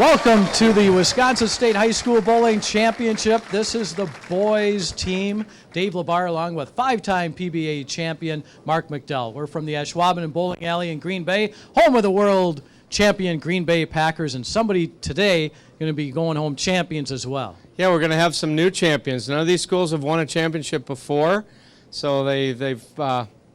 Welcome to the Wisconsin State High School Bowling Championship. This is the boys team. Dave LeBar along with five-time PBA champion Mark McDowell. We're from the Ashwaubenon and Bowling Alley in Green Bay, home of the world champion Green Bay Packers, and somebody today going to be going home champions as well. Yeah, we're going to have some new champions. None of these schools have won a championship before, so they've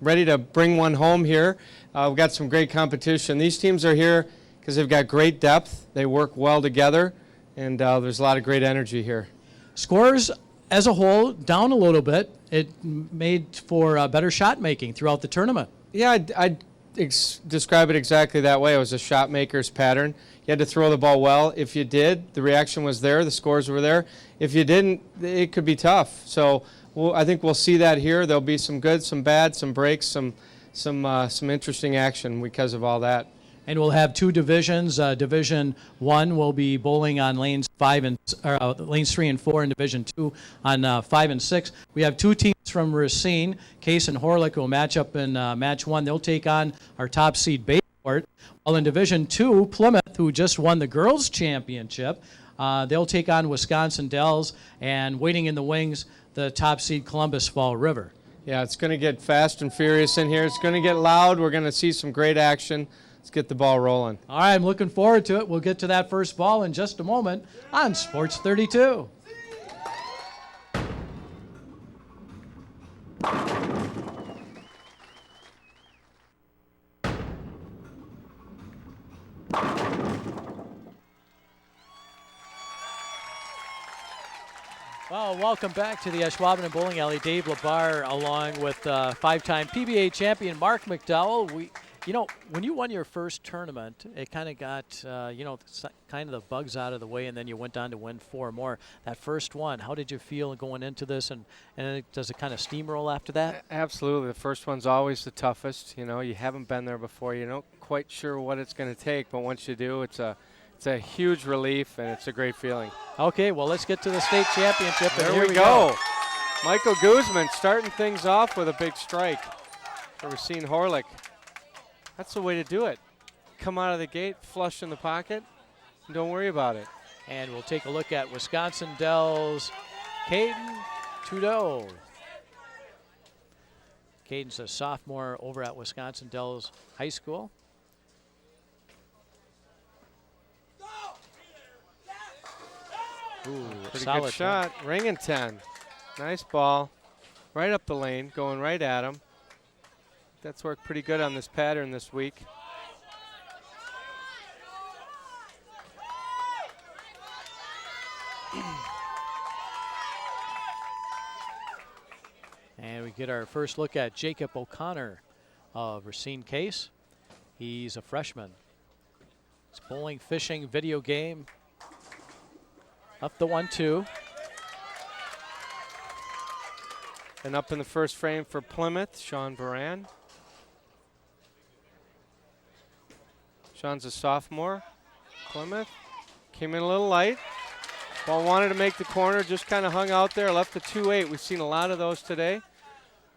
ready to bring one home here. We've got some great competition. These teams are here because they've got great depth, they work well together, and there's a lot of great energy here. Scores as a whole down a little bit. It made for better shot making throughout the tournament. Yeah, I'd describe it exactly that way. It was a shot maker's pattern. You had to throw the ball well. If you did, the reaction was there, the scores were there. If you didn't, it could be tough. So I think we'll see that here. There'll be some good, some bad, some breaks, some interesting action because of all that. And we'll have two divisions. Division 1 will be bowling on lanes 3 and 4, and Division 2 on 5 and 6. We have two teams from Racine. Case and Horlick will match up in match 1. They'll take on our top seed Bayport. While in Division 2, Plymouth, who just won the girls' championship, they'll take on Wisconsin Dells, and waiting in the wings, the top seed Columbus Fall River. Yeah, it's going to get fast and furious in here. It's going to get loud. We're going to see some great action. Let's get the ball rolling. All right, I'm looking forward to it. We'll get to that first ball in just a moment on Sports 32. Well, welcome back to the Ashwaubenon and Bowling Alley. Dave LeBar along with five-time PBA champion Mark McDowell. You know, when you won your first tournament, it kind of got, kind of the bugs out of the way, and then you went on to win 4 more. That first one, how did you feel going into this, and does it kind of steamroll after that? Absolutely. The first one's always the toughest. You know, you haven't been there before. You're not quite sure what it's going to take, but once you do, it's a huge relief, and it's a great feeling. Okay, well, let's get to the state championship. There we go. Michael Guzman starting things off with a big strike for Racine Horlick. That's the way to do it. Come out of the gate, flush in the pocket, and don't worry about it. And we'll take a look at Wisconsin Dells, Caden Trudeau. Caden's a sophomore over at Wisconsin Dells High School. Ooh, pretty solid good shot. Ringing 10. Nice ball. Right up the lane, going right at him. That's worked pretty good on this pattern this week. And we get our first look at Jacob O'Connor of Racine Case. He's a freshman. It's bowling, fishing, video game. Up the 1-2. And up in the first frame for Plymouth, Sean Baran. Sean's a sophomore. Plymouth came in a little light. Ball wanted to make the corner, just kind of hung out there, left the 2-8. We've seen a lot of those today.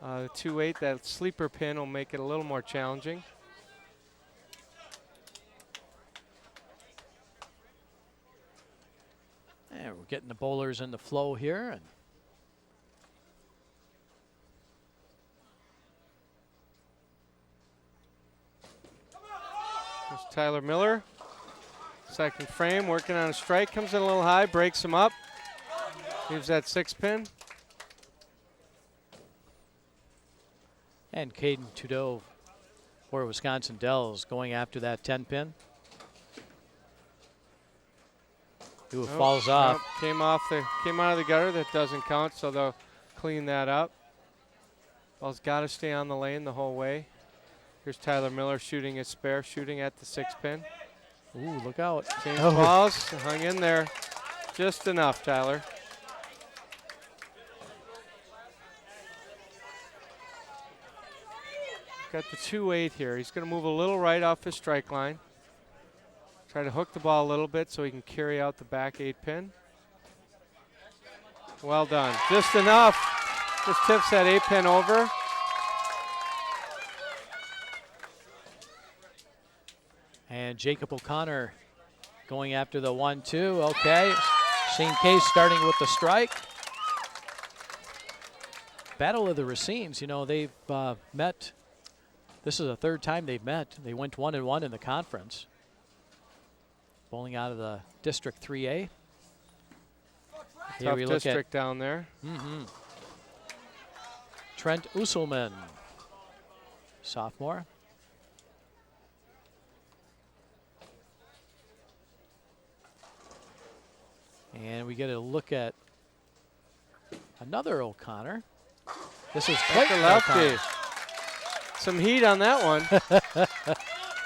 The 2-8, that sleeper pin will make it a little more challenging. And we're getting the bowlers in the flow here. And there's Tyler Miller. Second frame, working on a strike. Comes in a little high, breaks him up. Leaves that 6-pin. And Caden Trudeau for Wisconsin Dells going after that 10-pin. Ooh, falls off. Came out of the gutter. That doesn't count, so they'll clean that up. Ball's got to stay on the lane the whole way. Here's Tyler Miller shooting his spare, shooting at the 6-pin. Ooh, look out. Change balls, hung in there. Just enough, Tyler. Got the 2-8 here. He's going to move a little right off his strike line. Try to hook the ball a little bit so he can carry out the back 8-pin. Well done. Just enough. Just tips that 8-pin over. And Jacob O'Connor Going after the 1-2. Okay. Racine Case starting with the strike. Battle of the Racines. You know, they've met. This is the third time they've met. They went 1-1 in the conference. Bowling out of the District 3A. Here Tough we look district down there. Trent Usselman, sophomore. And we get a look at another O'Connor. This is Clayton lefty. O'Connor. Some heat on that one.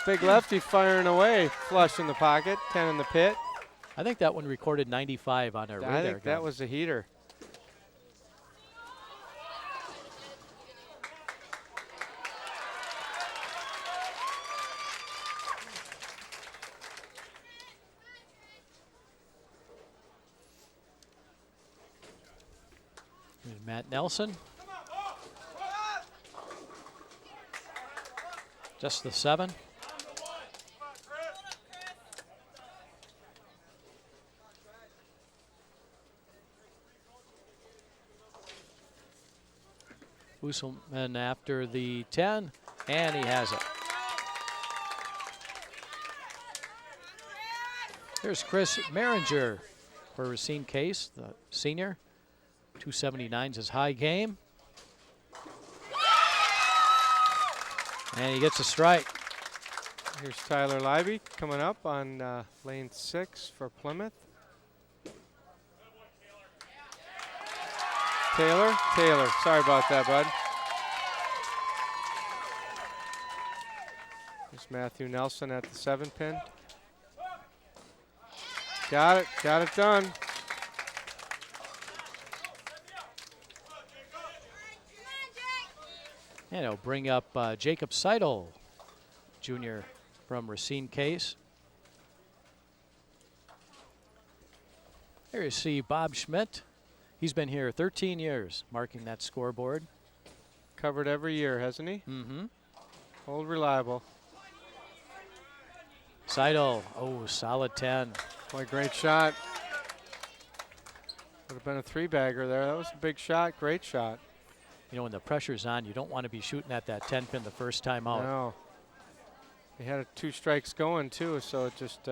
Big lefty firing away. Flush in the pocket, 10 in the pit. I think that one recorded 95 on our radar. I think that was a heater. And Matt Nelson. Just the 7. Usselman after the 10, and he has it. Here's Chris Maringer for Racine Case, the senior. 279's his high game. And he gets a strike. Here's Tyler Libby coming up on lane 6 for Plymouth. Taylor, sorry about that, bud. Here's Matthew Nelson at the 7 pin. Got it done. And it'll bring up Jacob Seidel, junior from Racine Case. There you see Bob Schmidt. He's been here 13 years, marking that scoreboard. Covered every year, hasn't he? Mm-hmm. Old reliable. Seidel, oh, solid 10. Boy, great shot. Would have been a 3-bagger there. That was a big shot, great shot. You know, when the pressure's on, you don't want to be shooting at that 10 pin the first time out. No. He had 2 strikes going, too, so it just...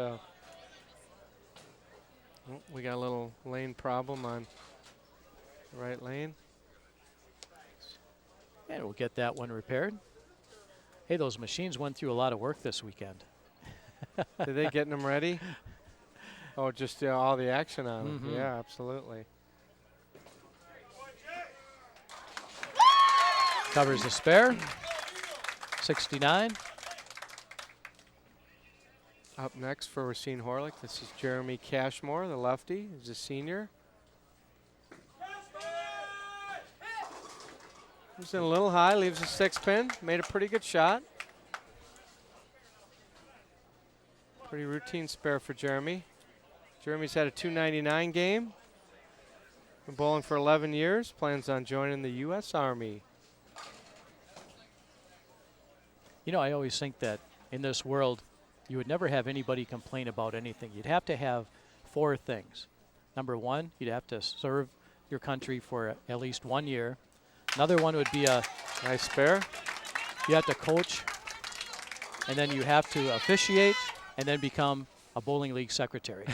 we got a little lane problem on the right lane. And we'll get that one repaired. Hey, those machines went through a lot of work this weekend. Did they getting them ready? Oh, just all the action on them. Yeah, absolutely. Covers the spare. 69. Up next for Racine Horlick, this is Jeremy Cashmore, the lefty. He's a senior. He's in a little high, leaves a 6 pin. Made a pretty good shot. Pretty routine spare for Jeremy. Jeremy's had a 299 game. Been bowling for 11 years. Plans on joining the U.S. Army. You know, I always think that in this world, you would never have anybody complain about anything. You'd have to have 4 things. Number 1, you'd have to serve your country for at least 1 year. Another one would be a nice spare. You have to coach, and then you have to officiate, and then become a bowling league secretary.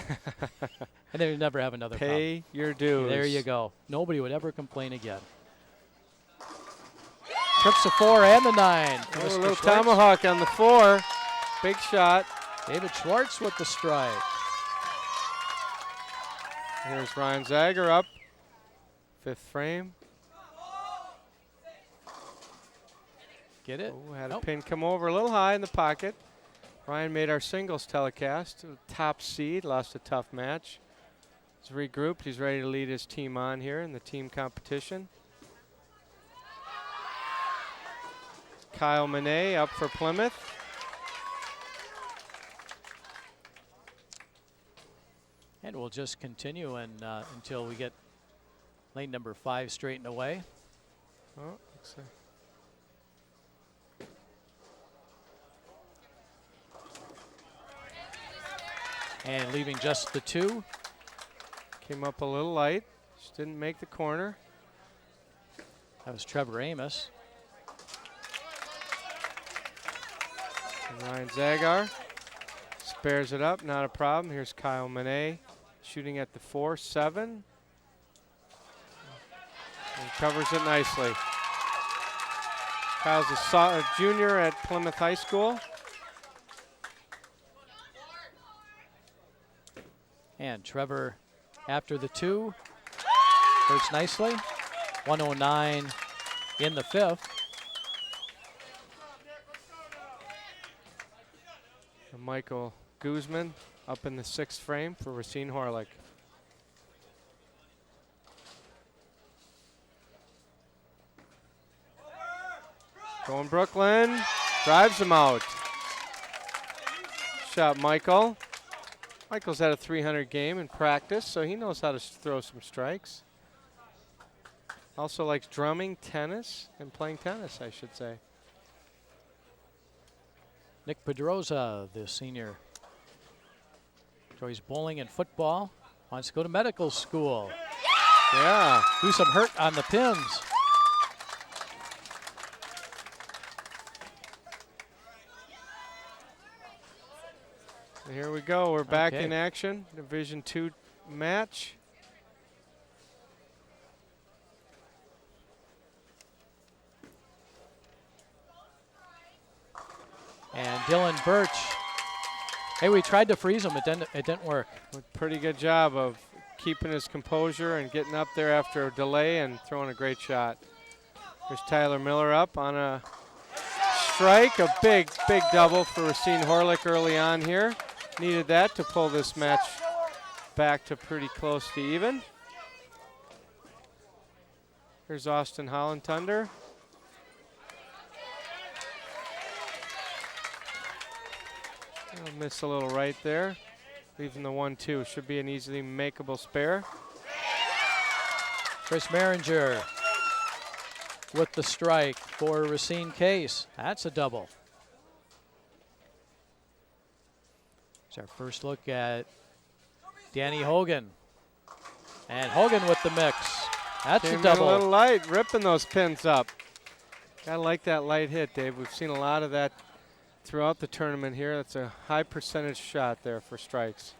And then you never have another problem. Pay your dues. There you go. Nobody would ever complain again. Trips the 4 and the 9. Oh, a little tomahawk on the 4. Big shot. David Schwartz with the strike. Here's Ryan Zagar up. 5th frame. Get it? Oh, had a pin come over a little high in the pocket. Ryan made our singles telecast. Top seed, lost a tough match. He's regrouped. He's ready to lead his team on here in the team competition. Kyle Monet up for Plymouth. And we'll just continue until we get lane number 5 straightened away. Oh, looks like And leaving just the 2. Came up a little light. Just didn't make the corner. That was Trevor Amos. And Ryan Zagar spares it up, not a problem. Here's Kyle Monet shooting at the 4-7. And covers it nicely. Kyle's a junior at Plymouth High School. And Trevor after the 2. Hurts nicely. 109 in the 5th. And Michael Guzman up in the 6th frame for Racine Horlick. Going Brooklyn, drives him out. Shot Michael. Michael's had a 300 game in practice, so he knows how to throw some strikes. Also likes drumming, tennis, and playing tennis, I should say. Nick Pedroza, the senior, enjoys bowling and football. Wants to go to medical school. Yeah. Do some hurt on the pins. And here we go. We're back Okay. in action. Division II match. And Dillon Burch. Hey, we tried to freeze him. It didn't work. Pretty good job of keeping his composure and getting up there after a delay and throwing a great shot. There's Tyler Miller up on a strike. A big double for Racine Horlick early on here. Needed that to pull this match back to pretty close to even. Here's Austin Holland Thunder. I'll miss a little right there. Leaving the 1-2. Should be an easily makeable spare. Chris Maringer with the strike for Racine Case. That's a double. It's our first look at Danny Hogan. And Hogan with the mix. That's Came a in double. a little light, ripping those pins up. Gotta like that light hit, Dave. We've seen a lot of that throughout the tournament here. That's a high percentage shot there for strikes.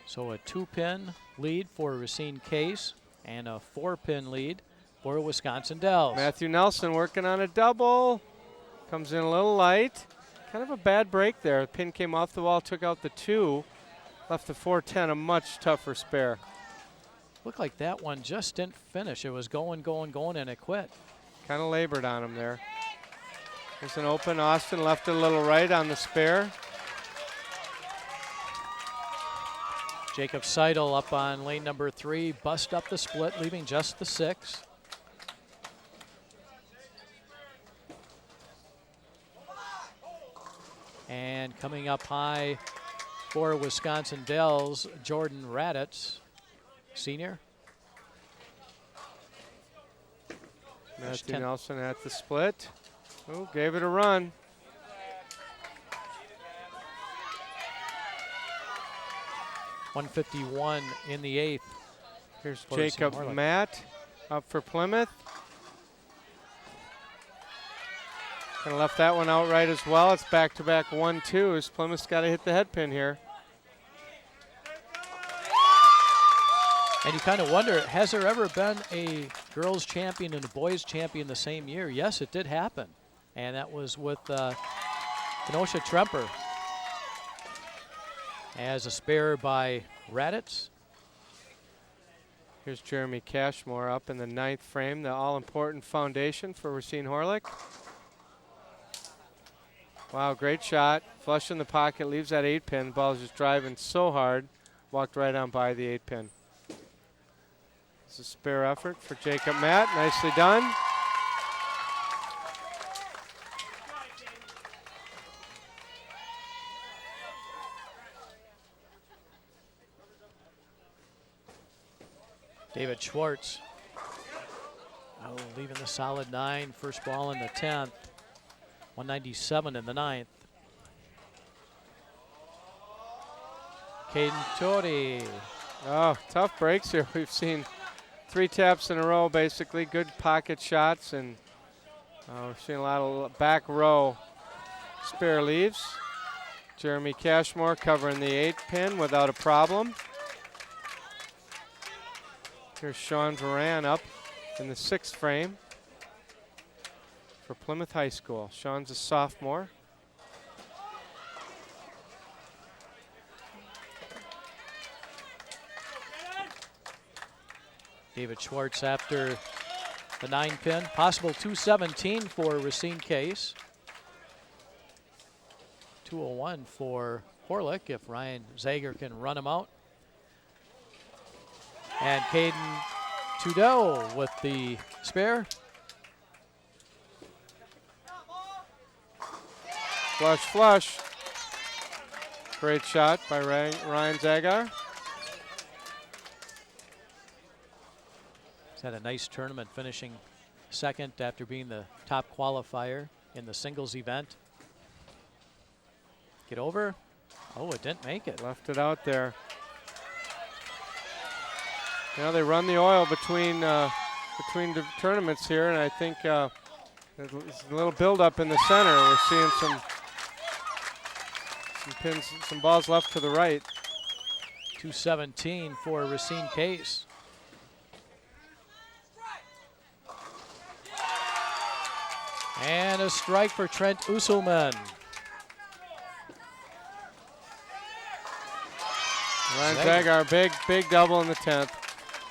So a 2-pin lead for Racine Case and a 4-pin lead for Wisconsin Dells. Matthew Nelson working on a double. Comes in a little light. Kind of a bad break there. The pin came off the wall, took out the 2. Left the 4-10, a much tougher spare. Looked like that one just didn't finish. It was going, and it quit. Kind of labored on him there. There's an open. Austin left it a little right on the spare. Jacob Seidel up on lane number 3, bust up the split, leaving just the 6. And coming up high for Wisconsin Dells, Jordan Raditz, senior. Matthew Nelson at the split. Oh, gave it a run. .151 in the 8th. Here's for Jacob Horlick. Matt up for Plymouth. Kind of left that one outright as well. It's back-to-back 1-2s. Plymouth's got to hit the head pin here. And you kind of wonder, has there ever been a girls champion and a boys champion the same year? Yes, it did happen. And that was with Kenosha Tremper. As a spare by Raditz. Here's Jeremy Cashmore up in the 9th frame, the all-important foundation for Racine Horlick. Wow, great shot. Flush in the pocket, leaves that 8-pin. The ball is just driving so hard. Walked right on by the 8-pin. It's a spare effort for Jacob Matt. Nicely done. David Schwartz. Oh, leaving the solid 9. First ball in the 10th. 197 in the 9th. Caden Tori. Oh, tough breaks here. We've seen 3 taps in a row, basically. Good pocket shots, and we're seeing a lot of back row spare leaves. Jeremy Cashmore covering the 8 pin without a problem. Here's Sean Varan up in the 6th frame for Plymouth High School. Sean's a sophomore. David Schwartz after the 9 pin. Possible 217 for Racine Case. 201 for Horlick if Ryan Zagar can run him out. And Caden Trudeau with the spare. Flush, flush. Great shot by Ryan Zagar. He's had a nice tournament, finishing second after being the top qualifier in the singles event. Get over. Oh, it didn't make it. Left it out there. You know, they run the oil between the tournaments here, and I think there's a little build-up in the center. We're seeing some pins, some balls left to the right. 217 for Racine Case. And a strike for Trent Usselman. Ryan Zagar, big double in the 10th.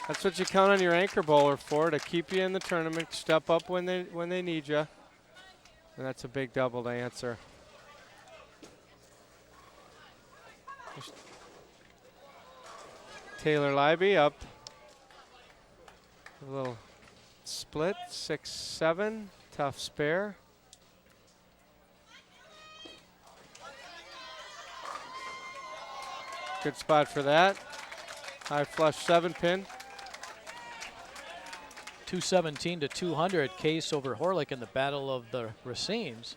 That's what you count on your anchor bowler for, to keep you in the tournament, step up when they need you. And that's a big double to answer. Taylor Libby up. A little split, 6-7, tough spare. Good spot for that. High flush 7 pin. 217 to 200 Case over Horlick in the Battle of the Racines.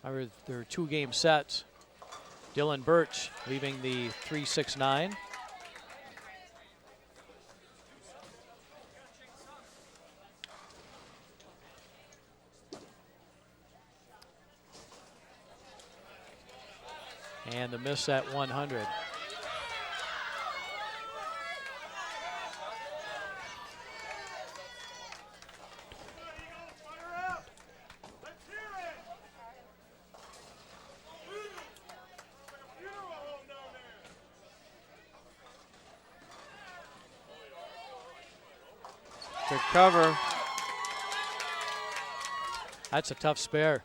There are 2 game sets. Dillon Burch leaving the 3-6-9. And the miss at 100. Good cover. That's a tough spare.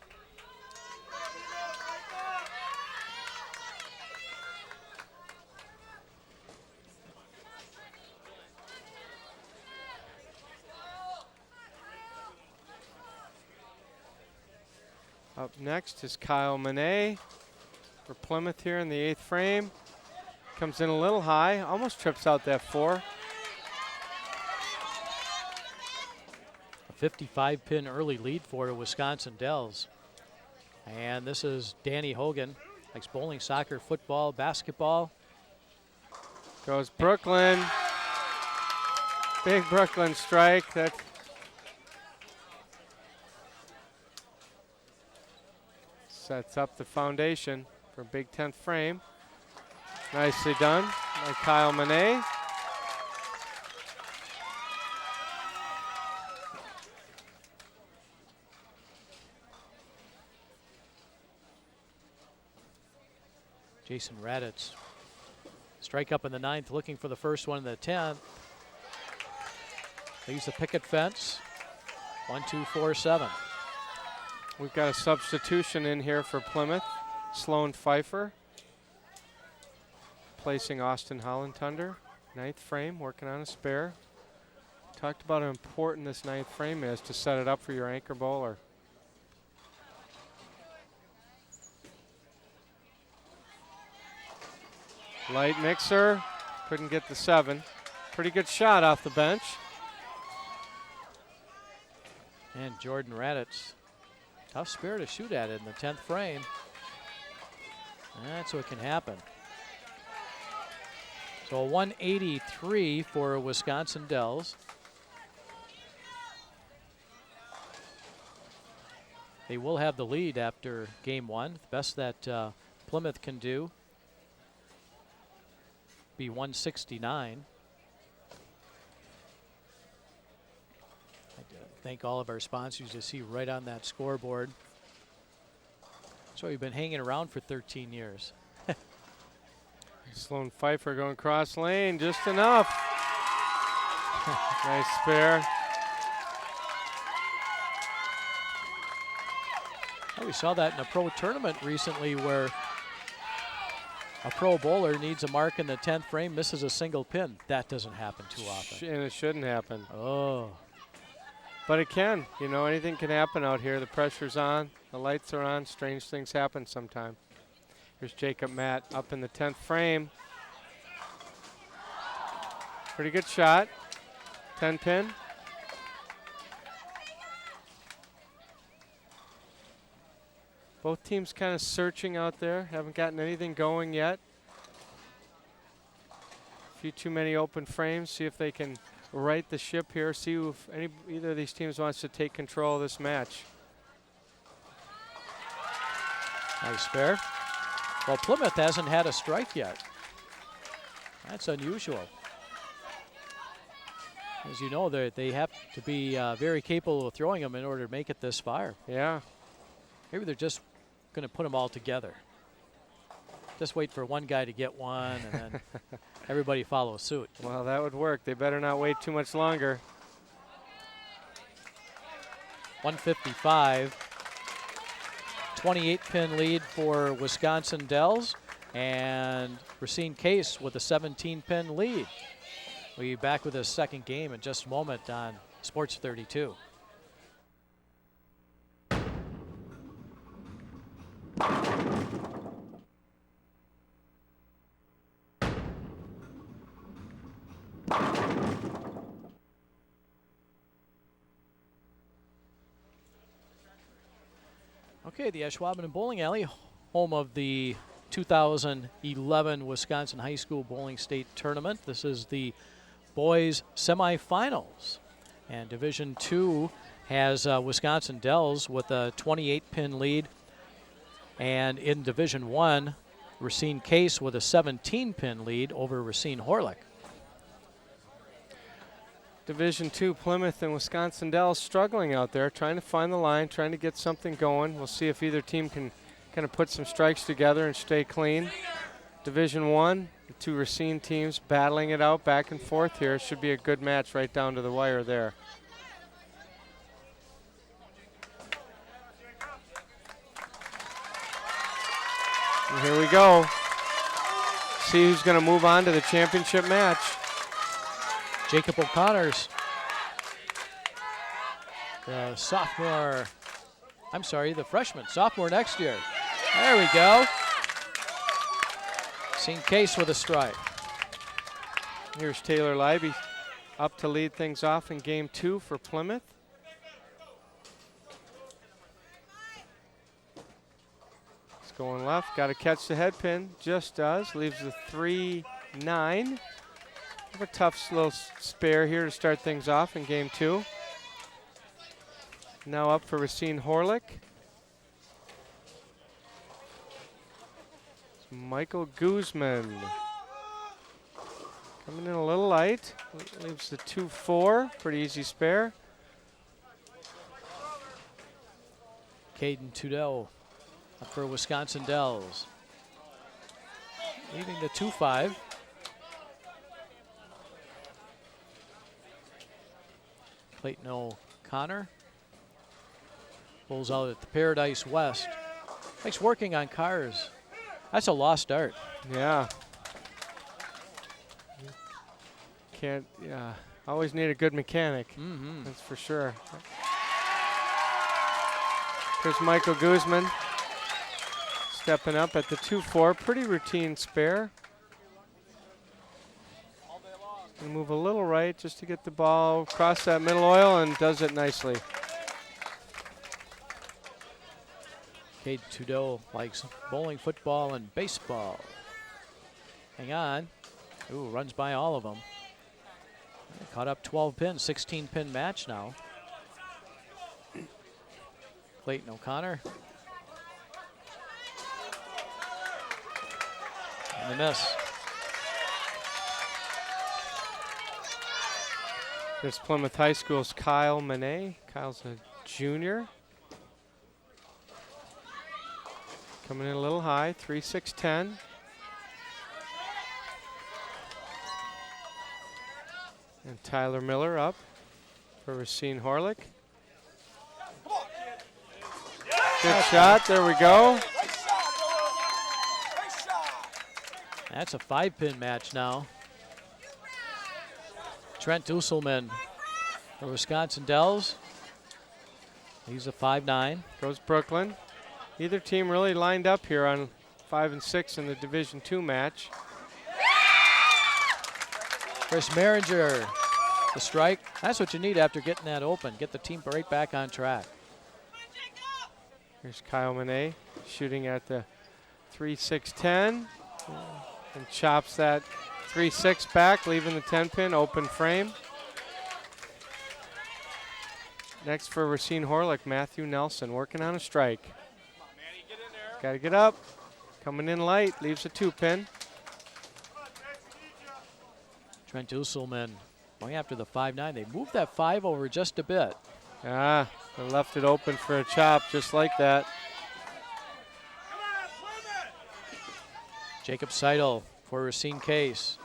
Up next is Kyle Monet for Plymouth here in the 8th frame. Comes in a little high, almost trips out that 4. A 55 pin early lead for the Wisconsin Dells. And this is Danny Hogan. Likes bowling, soccer, football, basketball. Goes Brooklyn. Big Brooklyn strike. That sets up the foundation for big 10th frame. Nicely done by Kyle Monet. Jason Raditz. Strike up in the 9th, looking for the first one in the 10th. They use the picket fence. 1, 2, 4, 7. We've got a substitution in here for Plymouth. Sloan Pfeiffer placing Austin Hollantunder. 9th frame, working on a spare. Talked about how important this 9th frame is to set it up for your anchor bowler. Light mixer, couldn't get the 7. Pretty good shot off the bench. And Jordan Raditz. Tough spare to shoot at it in the 10th frame. That's what can happen. So 183 for Wisconsin Dells. They will have the lead after game one. The best that Plymouth can do be 169. I thank all of our sponsors you see right on that scoreboard. So we've been hanging around for 13 years. Sloan Pfeiffer going cross lane, just enough. Nice spare. Oh, we saw that in a pro tournament recently where a pro bowler needs a mark in the 10th frame, misses a single pin. That doesn't happen too often. And it shouldn't happen. Oh. But it can. You know, anything can happen out here. The pressure's on, the lights are on, strange things happen sometime. Here's Jacob Matt up in the 10th frame. Pretty good shot. 10 pin. Both teams kind of searching out there. Haven't gotten anything going yet. A few too many open frames. See if they can right the ship here. See if either of these teams wants to take control of this match. Nice spare. Well, Plymouth hasn't had a strike yet. That's unusual. As you know, they have to be very capable of throwing them in order to make it this far. Yeah. Maybe they're just going to put them all together. Just wait for one guy to get one, and then everybody follows suit. Well, that would work. They better not wait too much longer. 155. 28-pin lead for Wisconsin Dells, and Racine Case with a 17-pin lead. We'll be back with a second game in just a moment on Sports 32. Okay, the Ashwaubenon Bowling Alley, home of the 2011 Wisconsin High School Bowling State Tournament. This is the boys semifinals. And Division II has Wisconsin Dells with a 28-pin lead. And in Division I, Racine Case with a 17-pin lead over Racine Horlick. Division II, Plymouth and Wisconsin Dells struggling out there, trying to find the line, trying to get something going. We'll see if either team can kind of put some strikes together and stay clean. Division I, the two Racine teams battling it out back and forth here. It should be a good match right down to the wire there. And here we go. See who's going to move on to the championship match. Jacob O'Connor's the sophomore, I'm sorry, the freshman, sophomore next year. There we go. Racine Case with a strike. Here's Taylor Leiby up to lead things off in game 2 for Plymouth. It's going left, got to catch the head pin, just does, leaves the 3-9. A tough little spare here to start things off in game 2. Now up for Racine Horlick. It's Michael Guzman. Coming in a little light. Leaves the 2-4. Pretty easy spare. Caden Tudell up for Wisconsin Dells. Leaving the 2-5. Clayton O'Connor pulls out at the Paradise West. Likes working on cars. That's a lost art. Yeah. Can't, always need a good mechanic. Mm-hmm. That's for sure. Here's Michael Guzman stepping up at the 2-4. Pretty routine spare. And move a little right just to get the ball across that middle oil, and does it nicely. Cade Trudeau likes bowling, football, and baseball. Hang on. Ooh, runs by all of them. Caught up 12 pins, 16 pin match now. Clayton O'Connor. And the miss. Here's Plymouth High School's Kyle Manet. Kyle's a junior. Coming in a little high, 3-6-10. And Tyler Miller up for Racine Horlick. Good shot, there we go. That's a 5-pin match now. Trent Dusselman for Wisconsin Dells. He's a 5-9. Goes Brooklyn. Either team really lined up here on 5 and 6 in the Division II match. Chris Maringer, the strike. That's what you need after getting that open. Get the team right back on track. Here's Kyle Manet shooting at the 3-6-10 and chops that 3-6 back, leaving the 10-pin open frame. Next for Racine Horlick, Matthew Nelson working on a strike. Got to get up. Coming in light, leaves a 2-pin. Trent Dusselman going after the 5-9. They moved that 5 over just a bit. Ah, they left it open for a chop just like that. Jacob Seidel for Racine Case.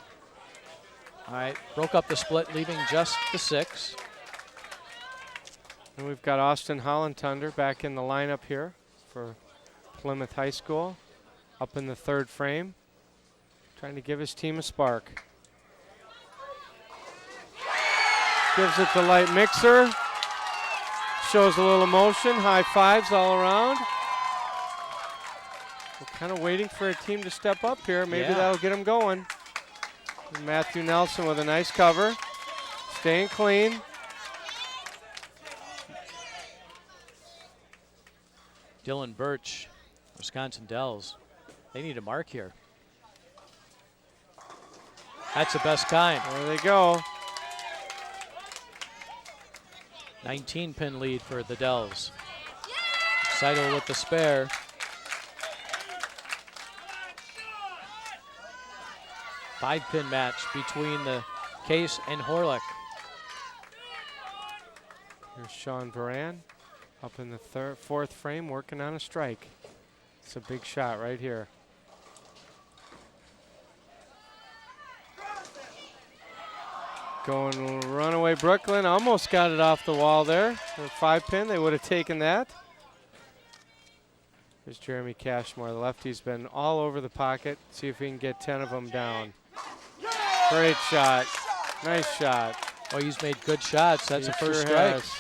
All right, broke up the split, leaving just the 6. And we've got Austin Hollantunder back in the lineup here for Plymouth High School, up in the 3rd frame, trying to give his team a spark. Gives it the light mixer. Shows a little emotion, high fives all around. We're kind of waiting for a team to step up here. Maybe that'll get them going. And Matthew Nelson with a nice cover, staying clean. Dillon Burch, Wisconsin Dells. They need a mark here. That's the best kind. There they go. 19-pin lead for the Dells. Seidel with the spare. Five-pin match between the Case and Horlick. Here's Sean Baran up in the 4th frame working on a strike. It's a big shot right here. Going runaway Brooklyn, almost got it off the wall there. For a 5-pin, they would have taken that. Here's Jeremy Cashmore. The lefty's been all over the pocket. See if he can get 10 of them down. Great shot. Nice shot. Oh, he's made good shots. That's He the first sure strike. has.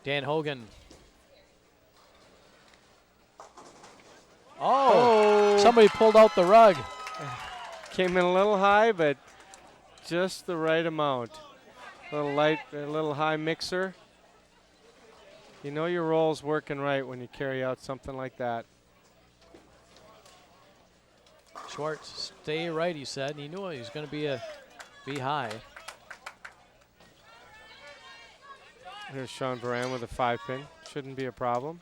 Dan Hogan. Oh, somebody pulled out the rug. Came in a little high, but just the right amount. A little light, a little high mixer. You know your roll's working right when you carry out something like that. Schwartz, stay right, he said. He knew he was going to be high. Here's Sean Baran with a 5-pin. Shouldn't be a problem.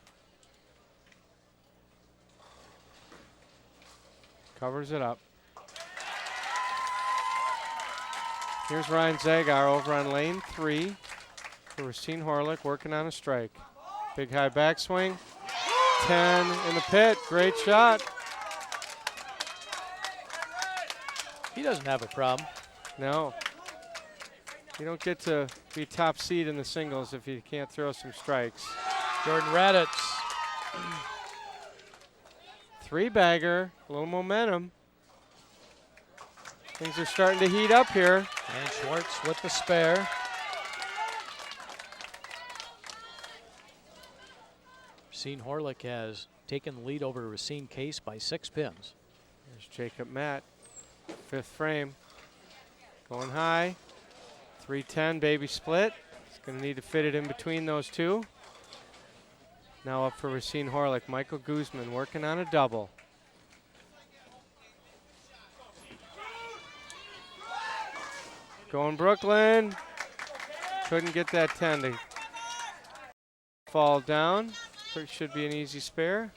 Covers it up. Here's Ryan Zagar over on lane 3 for Racine Horlick working on a strike. Big high backswing. 10 in the pit. Great shot. He doesn't have a problem. No. You don't get to be top seed in the singles if you can't throw some strikes. Jordan Raditz. 3-bagger, a little momentum. Things are starting to heat up here. And Schwartz with the spare. Racine Horlick has taken the lead over Racine Case by 6 pins. There's Jacob Matt, 5th frame. Going high. 3-10 baby split. He's going to need to fit it in between those two. Now up for Racine Horlick. Michael Guzman working on a double. Going Brooklyn. Couldn't get that 10 to fall down. Should be an easy spare.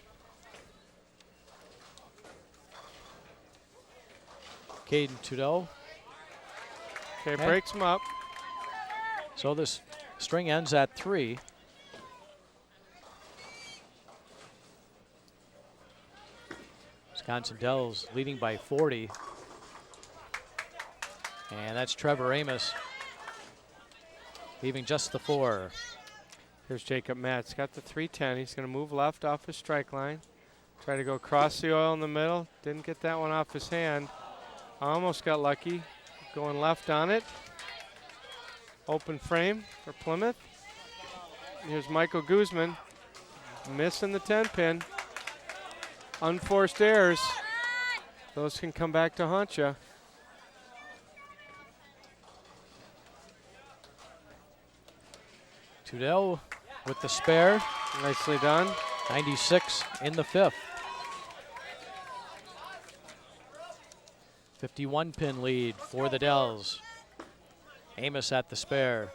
Caden Trudeau. Okay, breaks him up. So this string ends at 3. Wisconsin Dells leading by 40. And that's Trevor Amos leaving just the 4. Here's Jacob Metz. Got the 310. He's going to move left off his strike line. Try to go across the oil in the middle. Didn't get that one off his hand. Almost got lucky. Going left on it. Open frame for Plymouth. Here's Michael Guzman. Missing the 10 pin. Unforced errors. Those can come back to haunt you. Trudeau with the spare. Nicely done. 96 in the 5th. 51 pin lead for the Dells. Amos at the spare.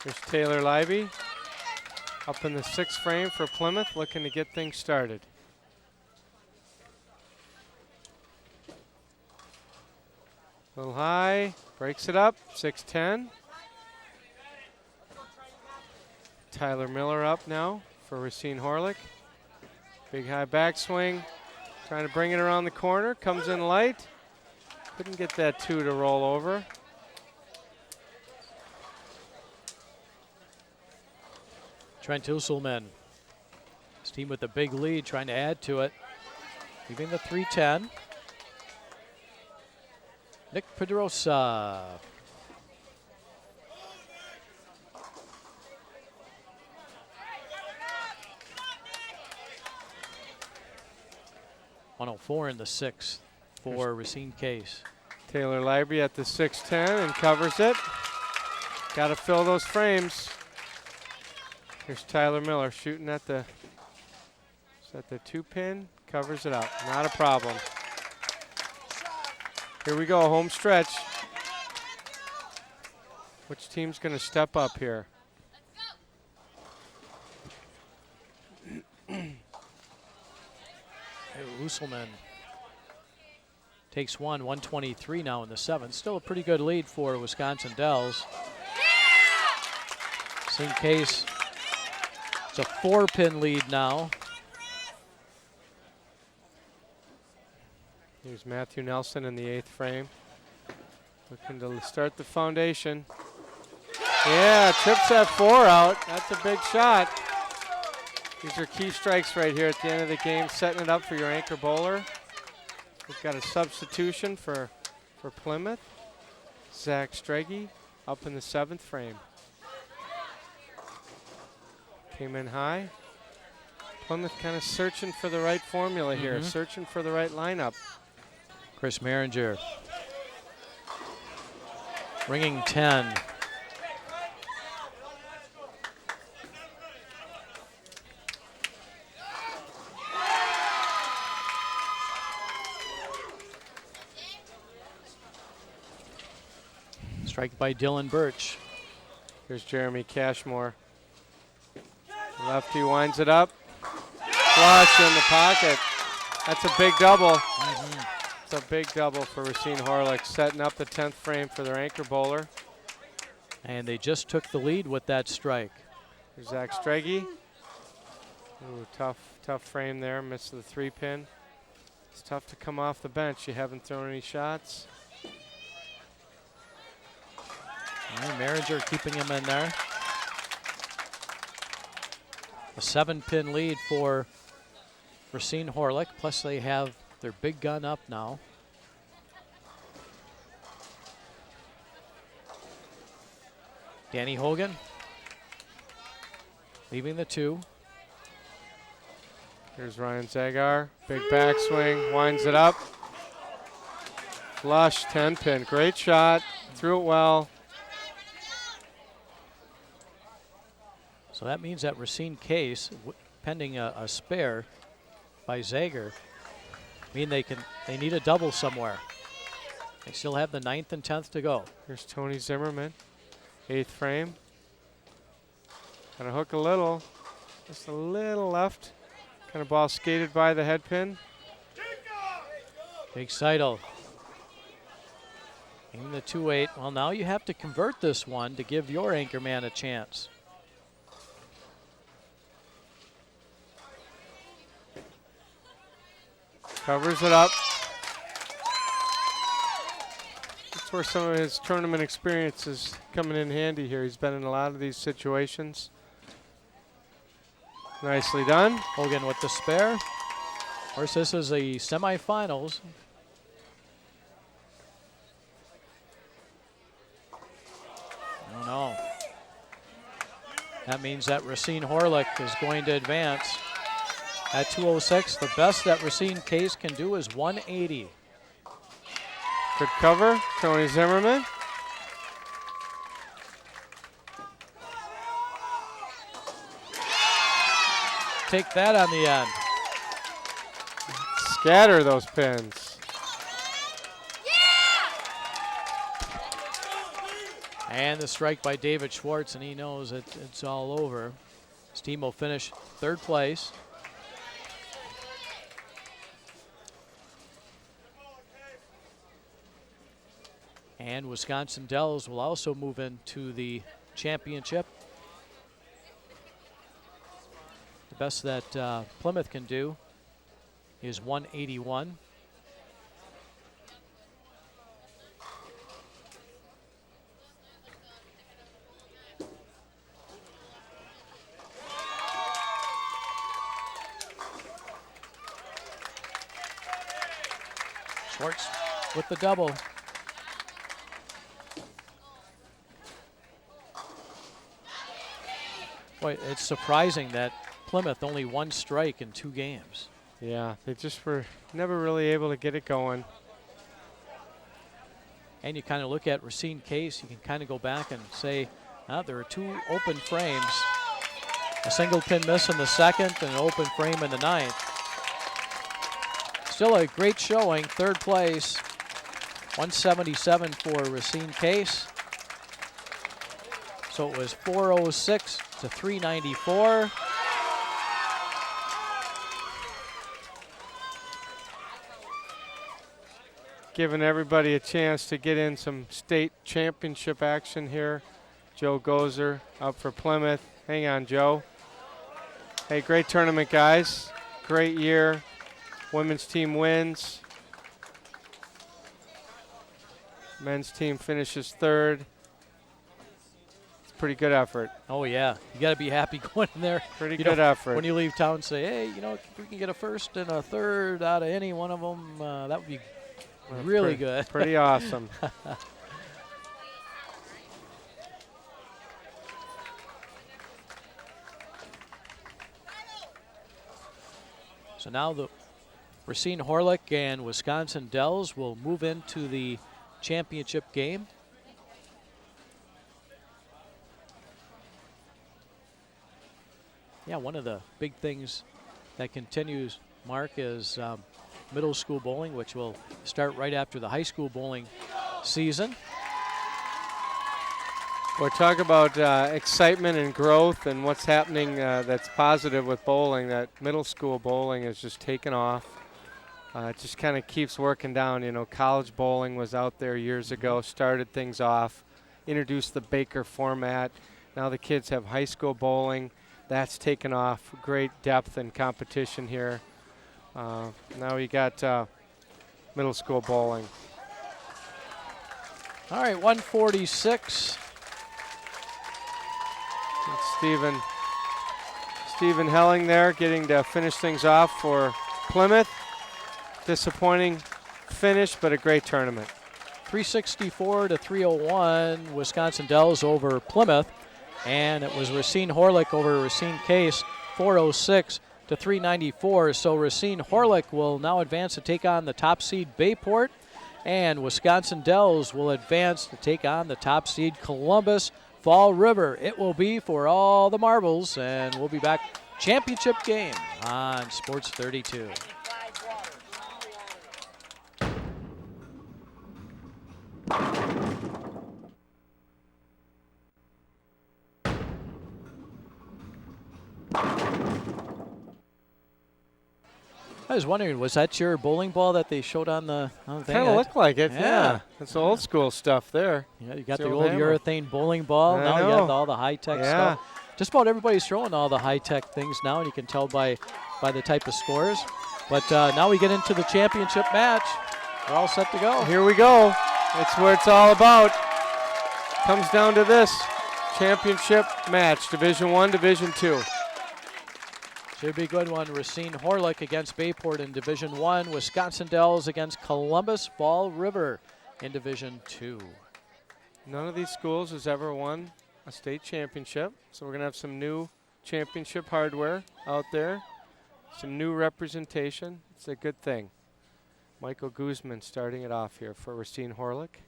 There's Taylor Libey up in the 6th frame for Plymouth, looking to get things started. A little high, breaks it up, 6-10. Tyler Miller up now for Racine Horlick. Big high backswing, trying to bring it around the corner, comes in light. Couldn't get that 2 to roll over. Trent Usselman, his team with a big lead, trying to add to it. Leaving the 310. Nick Pedrosa. .104 in the 6th for Racine Case. Taylor Libey at the 610 and covers it. Got to fill those frames. Here's Tyler Miller shooting at the 2 pin, covers it up. Not a problem. Here we go, home stretch. Which team's going to step up here? Usselman takes 123 now in the 7th. Still a pretty good lead for Wisconsin Dells. Racine Case, it's a 4-pin lead now. Here's Matthew Nelson in the 8th frame. Looking to start the foundation. Yeah, trips that 4 out. That's a big shot. These are key strikes right here at the end of the game, setting it up for your anchor bowler. We've got a substitution for Plymouth. Zach Strege up in the 7th frame. Came in high. Plymouth kind of searching for the right formula here, searching for the right lineup. Chris Maringer ringing 10. Strike by Dillon Burch. Here's Jeremy Cashmore. Lefty winds it up. Flush in the pocket. That's a big double. It's a big double for Racine Horlick, setting up the 10th frame for their anchor bowler. And they just took the lead with that strike. Here's Zach Strege. Ooh, tough frame there. Missed the 3-pin. It's tough to come off the bench. You haven't thrown any shots. And Maringer keeping him in there. A 7-pin lead for Racine Horlick, plus they have their big gun up now. Danny Hogan leaving the 2. Here's Ryan Zagar. Big backswing, winds it up. Flush, 10-pin. Great shot. Threw it well. So that means that Racine Case, pending a spare by Zagar, mean they need a double somewhere. They still have the 9th and 10th to go. Here's Tony Zimmerman, 8th frame. Gonna hook a little, just a little left. Kind of ball skated by the head pin. Big Seidel. In the 2-8. Well, now you have to convert this one to give your anchor man a chance. Covers it up. That's where some of his tournament experience is coming in handy here. He's been in a lot of these situations. Nicely done. Hogan with the spare. Of course, this is the semifinals. Oh no. That means that Racine Horlick is going to advance at 206. The best that Racine Case can do is 180. Good cover, Tony Zimmerman. Take that on the end. Scatter those pins. And the strike by David Schwartz, and he knows it's all over. His team will finish 3rd place. And Wisconsin Dells will also move into the championship. The best that Plymouth can do is 181. Schwartz with the double. Boy, it's surprising that Plymouth only 1 strike in 2 games. Yeah, they just were never really able to get it going. And you kind of look at Racine Case, you can kind of go back and say, there are 2 open frames. A single pin miss in the 2nd and an open frame in the 9th. Still a great showing, 3rd place, 177 for Racine Case. So it was 406 to 394. Giving everybody a chance to get in some state championship action here. Joe Gozer up for Plymouth. Hang on, Joe. Hey, great tournament, guys. Great year. Women's team wins. Men's team finishes 3rd. It's a pretty good effort. Oh, yeah. You got to be happy going in there. Pretty good effort. When you leave town, say, hey, if we can get a 1st and a 3rd out of any one of them, that would be really good. Pretty awesome. So now the Racine Horlick and Wisconsin Dells will move into the championship game. Yeah, one of the big things that continues, Mark, is middle school bowling, which will start right after the high school bowling season. We're talking about excitement and growth and what's happening that's positive with bowling. That middle school bowling is just taken off. It just kind of keeps working down. College bowling was out there years ago, started things off, introduced the Baker format. Now the kids have high school bowling. That's taken off. Great depth and competition here. Now we got middle school bowling. All right, 146. And Stephen Helling there getting to finish things off for Plymouth. Disappointing finish, but a great tournament. 364 to 301, Wisconsin Dells over Plymouth. And it was Racine Horlick over Racine Case, 406 to 394. So Racine Horlick will now advance to take on the top seed Bayport. And Wisconsin Dells will advance to take on the top seed Columbus Fall River. It will be for all the marbles, and we'll be back championship game on Sports 32. I was wondering, was that your bowling ball that they showed on the thing? Kind of looked like it, Yeah. yeah. It's old school stuff there. Yeah, you got It's the the old old hammer. urethane bowling ball. I Now you know. got all the high-tech Yeah. stuff. Just about everybody's throwing all the high-tech things now, and you can tell by the type of scores. But now we get into the championship match. We're all set to go. Here we go. It's where it's all about. Comes down to this championship match, Division I, Division II. Should be a good one. Racine Horlick against Bayport in Division I. Wisconsin Dells against Columbus Fall River in Division II. None of these schools has ever won a state championship, so we're going to have some new championship hardware out there, some new representation. It's a good thing. Michael Guzman starting it off here for Racine Horlick.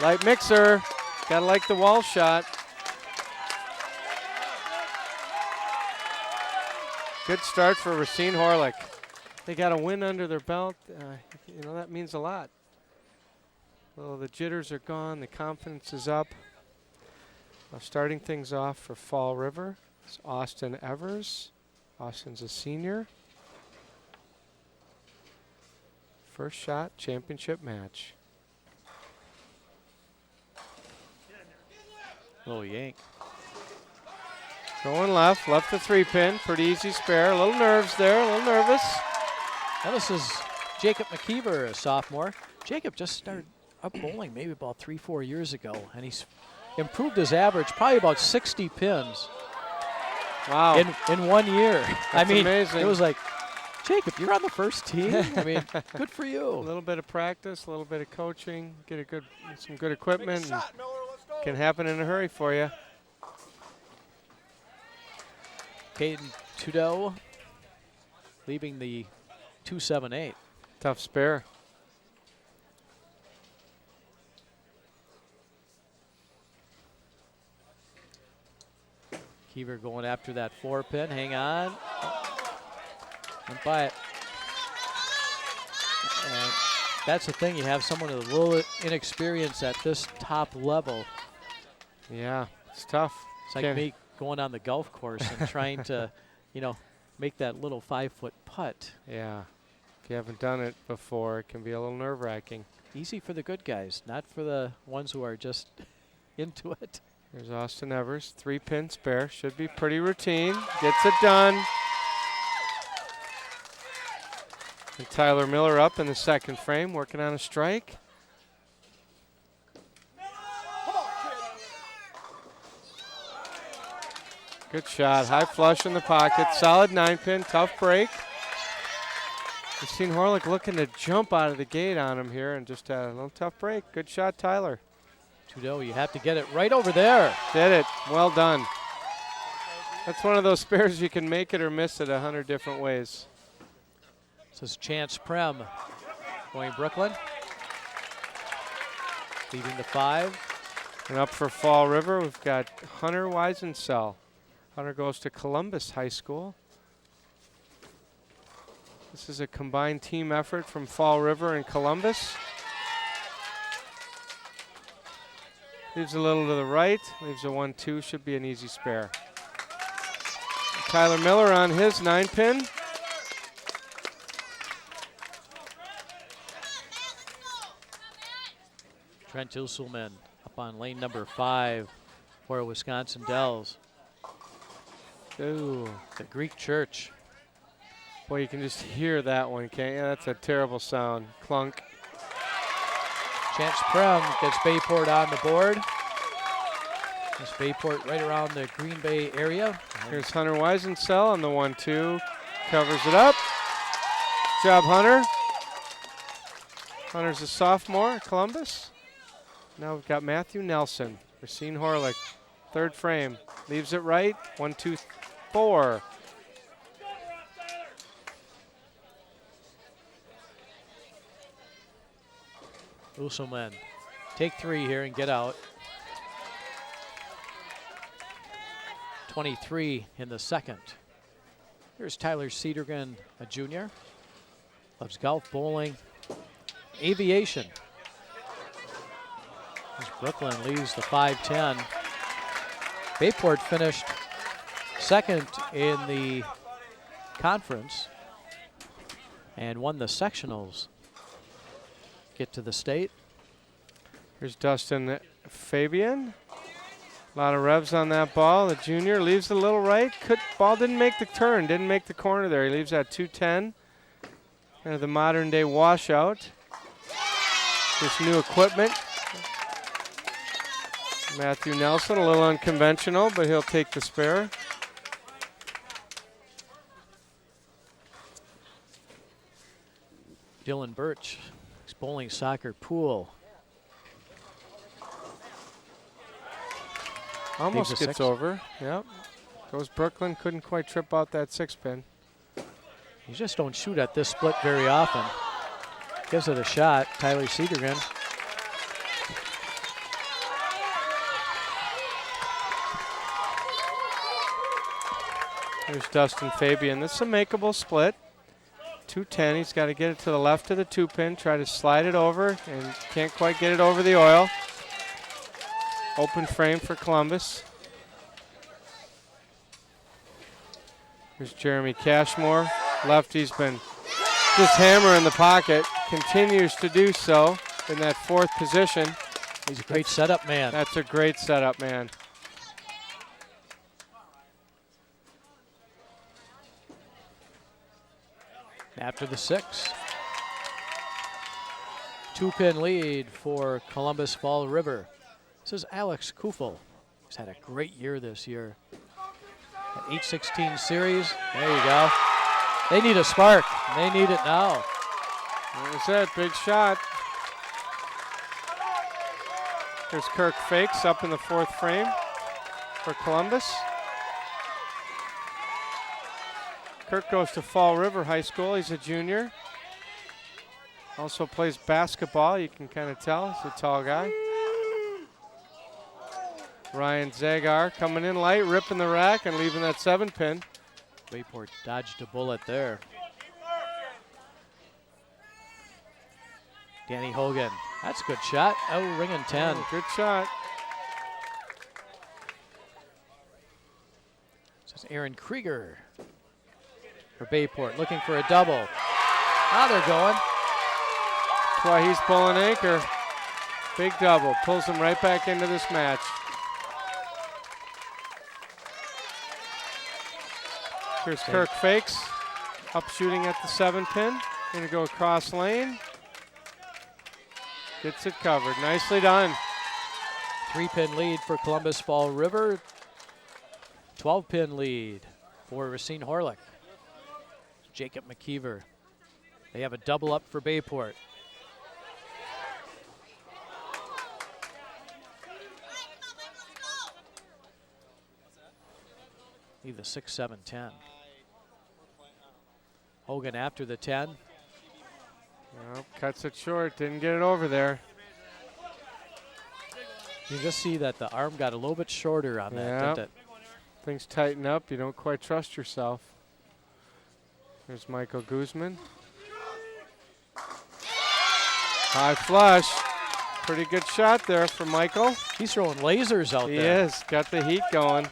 Light mixer, gotta like the wall shot. Good start for Racine Horlick. They got a win under their belt. You know, that means a lot. Well, the jitters are gone, the confidence is up. Now starting things off for Fall River is Austin Evers. Austin's a senior. First shot, championship match. Little yank. Going left the 3-pin, pretty easy spare. A little nerves there, a little nervous. Now this is Jacob Mckeever, a sophomore. Jacob just started up bowling maybe about 3-4 years ago, and he's improved his average probably about 60 pins. Wow. In 1 year. I mean, amazing. It was like, Jacob, you're on the first team. I mean, good for A you. little bit of practice, a little bit of coaching, get some good equipment. And can happen in a hurry for you. Caden Trudeau leaving the 2-7-8. Tough spare. Mckeever going after that 4-pin. Hang on. Went by it. And that's the thing. You have someone with a little inexperience at this top level. Yeah, it's tough. It's like me going on the golf course and trying to, make that little 5-foot putt. Yeah, if you haven't done it before, it can be a little nerve-wracking. Easy for the good guys, not for the ones who are just into it. There's Austin Evers, 3-pin spare. Should be pretty routine. Gets it done. And Tyler Miller up in the second frame, working on a strike. Good shot. High flush in the pocket. Solid 9-pin. Tough break. We've seen Horlick looking to jump out of the gate on him here and just had a little tough break. Good shot, Tyler. Trudeau, you have to get it right over there. Did it. Well done. That's one of those spares you can make it or miss it 100 different ways. This is Chance Prem going Brooklyn. Leading the 5. And up for Fall River, we've got Hunter Weisensell. Hunter goes to Columbus High School. This is a combined team effort from Fall River and Columbus. Leaves a little to the right, leaves a 1-2, should be an easy spare. Tyler Miller on his 9-pin. Trent Usselman up on lane number 5 for Wisconsin Dells. Ooh. The Greek Church. Boy, you can just hear that one, can't you? That's a terrible sound. Clunk. Chance Prem gets Bayport on the board. This Bayport right around the Green Bay area. Here's Hunter Weisensell on the 1-2. Covers it up. Good job, Hunter. Hunter's a sophomore at Columbus. Now we've got Matthew Nelson, Racine Horlick, third frame. Leaves it right, 1, 2, 4. Usselman, take 3 here and get out. 23 in the second. Here's Tyler Cedargan, a junior. Loves golf, bowling, aviation. As Brooklyn leads the 5-10. Bayport finished second in the conference and won the sectionals. Get to the state. Here's Dustin Fabian. A lot of revs on that ball. The junior leaves a little right. Ball didn't make the turn, didn't make the corner there. He leaves at 210. Kind of the modern day washout. This new equipment. Matthew Nelson, a little unconventional, but he'll take the spare. Dillon Burch, bowling soccer pool. Almost gets six. over. Yep. Goes Brooklyn, couldn't quite trip out that 6-pin. You just don't shoot at this split very often. Gives it a shot, Tyler Cedargan. Here's Dustin Fabian. This is a makeable split. 210. He's got to get it to the left of the 2-pin, try to slide it over, and can't quite get it over the oil. Open frame for Columbus. Here's Jeremy Cashmore. Lefty's been just hammering the pocket, continues to do so in that 4th position. He's a great setup man. That's a great setup man. After the 6. 2-pin lead for Columbus Fall River. This is Alex Kufel. He's had a great year this year. An 8-16 series. There you go. They need a spark. They need it now. There's that big shot. There's Kirk Fakes up in the 4th frame for Columbus. Kirk goes to Fall River High School. He's a junior. Also plays basketball. You can kind of tell. He's a tall guy. Ryan Zagar coming in light, ripping the rack and leaving that 7-pin. Bayport dodged a bullet there. Danny Hogan. That's a good shot. Oh, ringing 10. Oh, good shot. This is Aaron Krieger for Bayport, looking for a double. Now they're going. That's why he's pulling anchor. Big double. Pulls him right back into this match. Here's Kirk Fakes. Up shooting at the 7-pin. Going to go across lane. Gets it covered. Nicely done. 3-pin lead for Columbus Fall River. 12-pin lead for Racine Horlick. Jacob Mckeever. They have a double up for Bayport. Leave the 6, 7, 10. Hogan after the 10. Nope, cuts it short. Didn't get it over there. You just see that the arm got a little bit shorter on that, didn't it? Things tighten up. You don't quite trust yourself. There's Michael Guzman. High flush. Pretty good shot there for Michael. He's throwing lasers out there. He is. Got the heat going.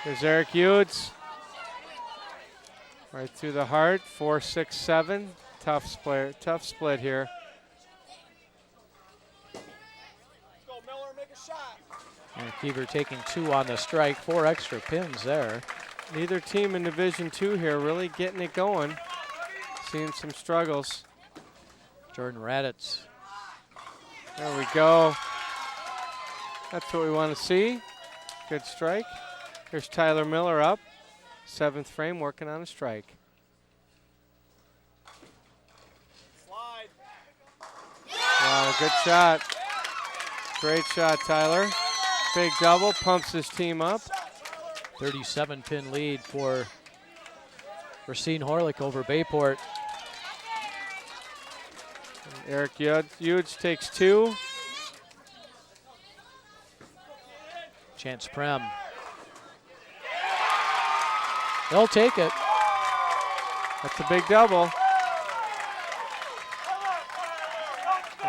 There's Eric Hughes. Right through the heart. 4, 6, 7. Tough split here. And Mckeever taking 2 on the strike. 4 extra pins there. Neither team in Division II here really getting it going. Seeing some struggles. Jordan Raditz. There we go. That's what we want to see. Good strike. Here's Tyler Miller up. 7th frame working on a strike. Slide. Wow, good shot. Great shot, Tyler. Big double, pumps his team up. 37-pin lead for Racine Horlick over Bayport. And Eric Hughes takes 2. Chance Prem. They'll take it. That's a big double.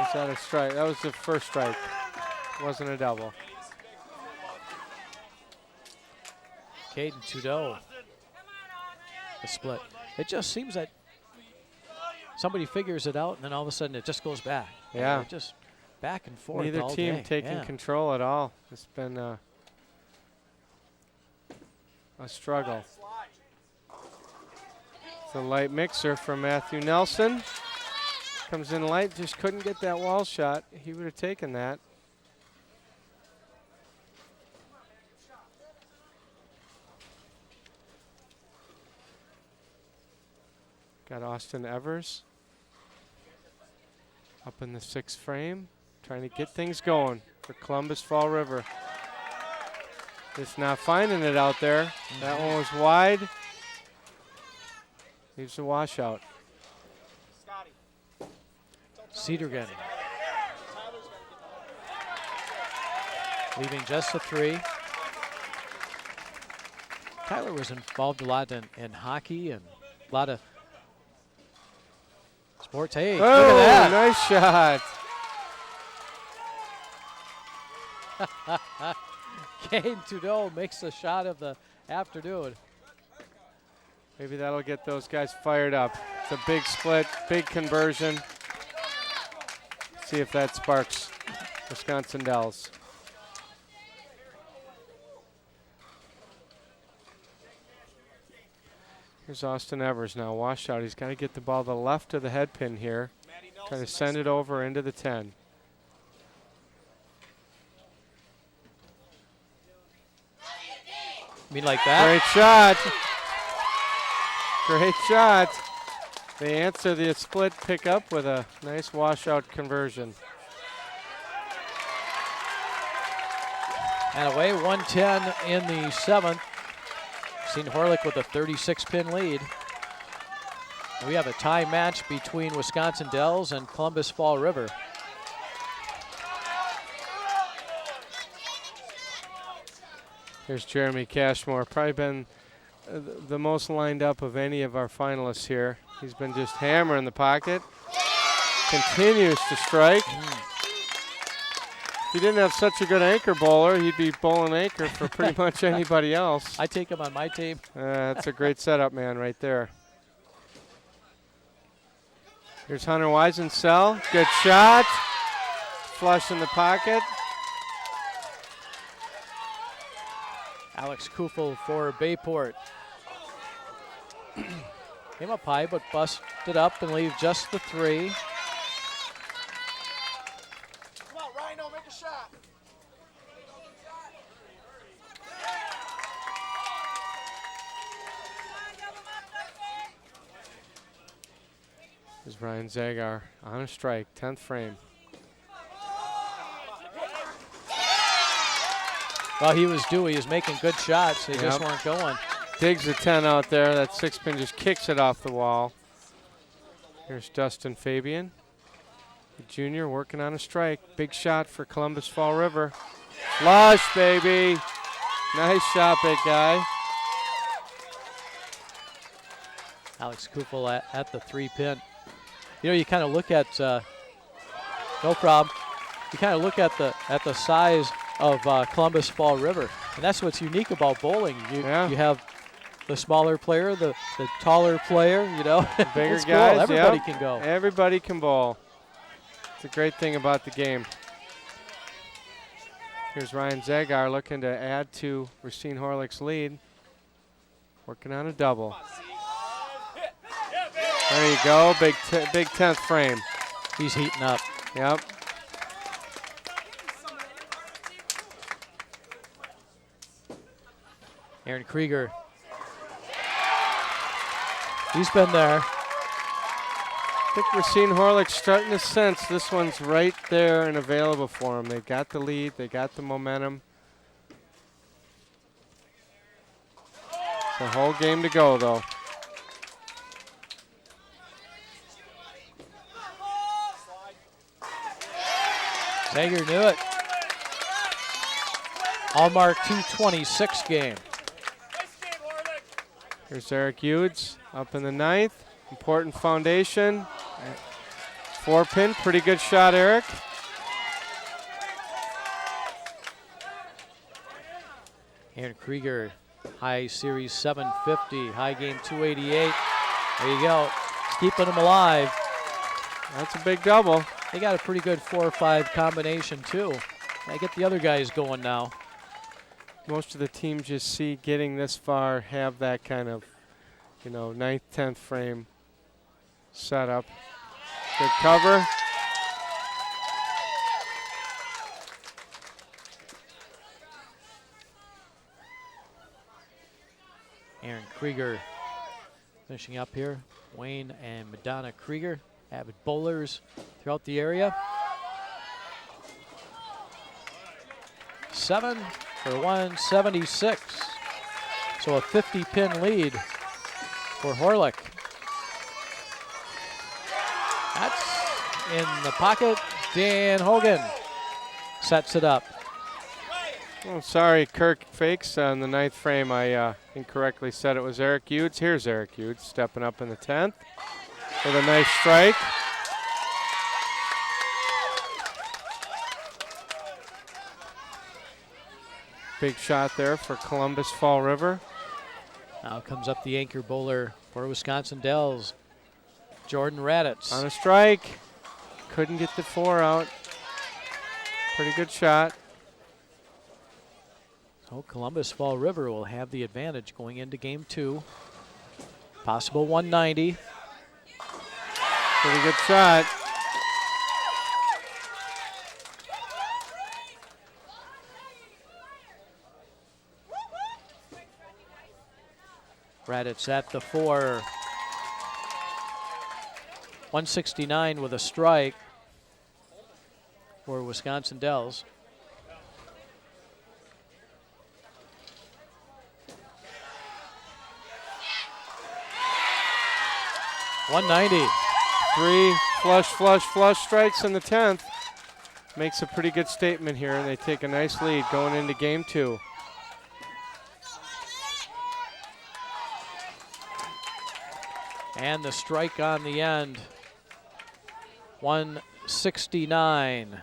Was that a strike? That was the first strike. Wasn't a double. Caden Trudeau. The split. It just seems that somebody figures it out, and then all of a sudden it just goes back. Yeah. Just back and forth. Neither all team day. taking control at all. It's been a struggle. It's a light mixer from Matthew Nelson. Comes in light, just couldn't get that wall shot. He would have taken that. Got Austin Evers up in the 6th frame, trying to get things going for Columbus Fall River. Just not finding it out there. That one was wide. Leaves a washout. Cedargan. Leaving just a 3. Tyler was involved a lot in hockey and a lot of sports. Hey, look at that. Nice shot. Caden Trudeau makes the shot of the afternoon. Maybe that'll get those guys fired up. It's a big split, big conversion. See if that sparks Wisconsin Dells. Here's Austin Evers now, washed out. He's got to get the ball to the left of the head pin here. Try to send it over into the 10. You mean like that? Great shot. Great shot. They answer the split pickup with a nice washout conversion. And away, 110 in the 7th. Seen Horlick with a 36-pin lead. We have a tie match between Wisconsin Dells and Columbus Fall River. Here's Jeremy Cashmore, probably been the most lined up of any of our finalists here. He's been just hammering the pocket. Continues to strike. If he didn't have such a good anchor bowler, he'd be bowling anchor for pretty much anybody else. I take him on my team. That's a great setup, man, right there. Here's Hunter Weisensell. Good shot. Flush in the pocket. Alex Kufel for Bayport. Came up high, but busted up and leave just the 3. Come on, Rhino, make a shot. Here's Ryan Zagar on a strike, 10th frame. Well, he was due. He was making good shots. They just weren't going. Digs a 10 out there. That 6-pin just kicks it off the wall. Here's Dustin Fabian, the junior, working on a strike. Big shot for Columbus Fall River. Flush, baby. Nice shot, big guy. Alex Kufel at the 3-pin. You know, you kind of look at, no problem. You kind of look at the size of Columbus Fall River, and that's what's unique about bowling. You have the smaller player, the taller player, you know. Bigger it's guys, cool. Everybody can go. Everybody can bowl. It's a great thing about the game. Here's Ryan Zagar looking to add to Racine Horlick's lead. Working on a double. There you go, big 10th frame. He's heating up. Yep. Aaron Krieger. He's been there. I think Racine Horlick's starting to sense this one's right there and available for them. They've got the lead, they got the momentum. It's a whole game to go, though. Zager knew it. Hallmark 226 game. Here's Eric Hughes up in the 9th. Important foundation. 4-pin, pretty good shot, Eric. Aaron Krieger, high series 750, high game 288. There you go. It's keeping them alive. That's a big double. They got a pretty good 4-5 combination too. I get the other guys going now. Most of the teams you see getting this far have that kind of, 9th, 10th frame setup. Good cover. Aaron Krieger finishing up here. Wayne and Madonna Krieger, avid bowlers throughout the area. 7 for 176. So a 50-pin lead for Horlick. That's in the pocket. Dan Hogan sets it up. Oh, sorry, Kirk fakes on the 9th frame. I incorrectly said it was Eric Udes. Here's Eric Udes stepping up in the 10th with a nice strike. Big shot there for Columbus Fall River. Now comes up the anchor bowler for Wisconsin Dells, Jordan Raditz. On a strike. Couldn't get the 4 out. Pretty good shot. So Columbus Fall River will have the advantage going into game 2. Possible 190. Pretty good shot. Raditz at the 4. 169 with a strike for Wisconsin Dells. .190. 3 flush strikes in the 10th. Makes a pretty good statement here, and they take a nice lead going into game 2. And the strike on the end. 169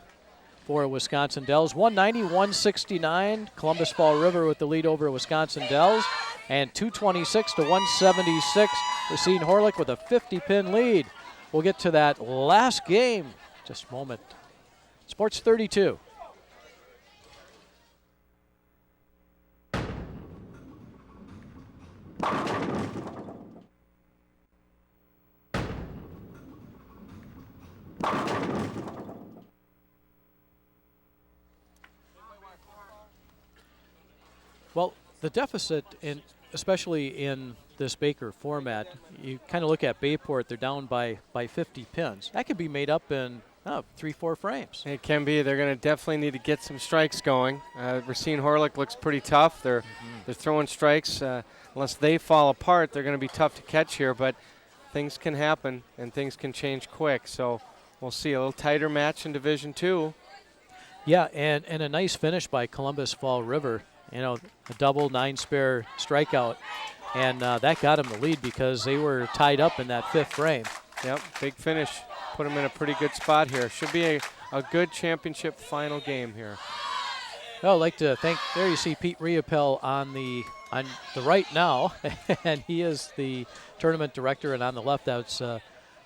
for Wisconsin Dells. 190, 169. Columbus Fall River with the lead over Wisconsin Dells. And 226 to 176. Racine Horlick with a 50-pin lead. We'll get to that last game just a moment. Sports 32. Well, the deficit, especially in this Baker format, you kind of look at Bayport, they're down by 50 pins. That could be made up in 3-4 frames. It can be. They're going to definitely need to get some strikes going. Racine Horlick looks pretty tough. They're throwing strikes. Unless they fall apart, they're going to be tough to catch here, but things can happen and things can change quick. So we'll see a little tighter match in Division 2. Yeah, and a nice finish by Columbus Fall River. A double 9-spare strikeout. And that got them the lead because they were tied up in that 5th frame. Yep, big finish. Put them in a pretty good spot here. Should be a good championship final game here. Well, I'd like to thank, there you see Pete Riopel on the right now. And he is the tournament director. And on the left, that's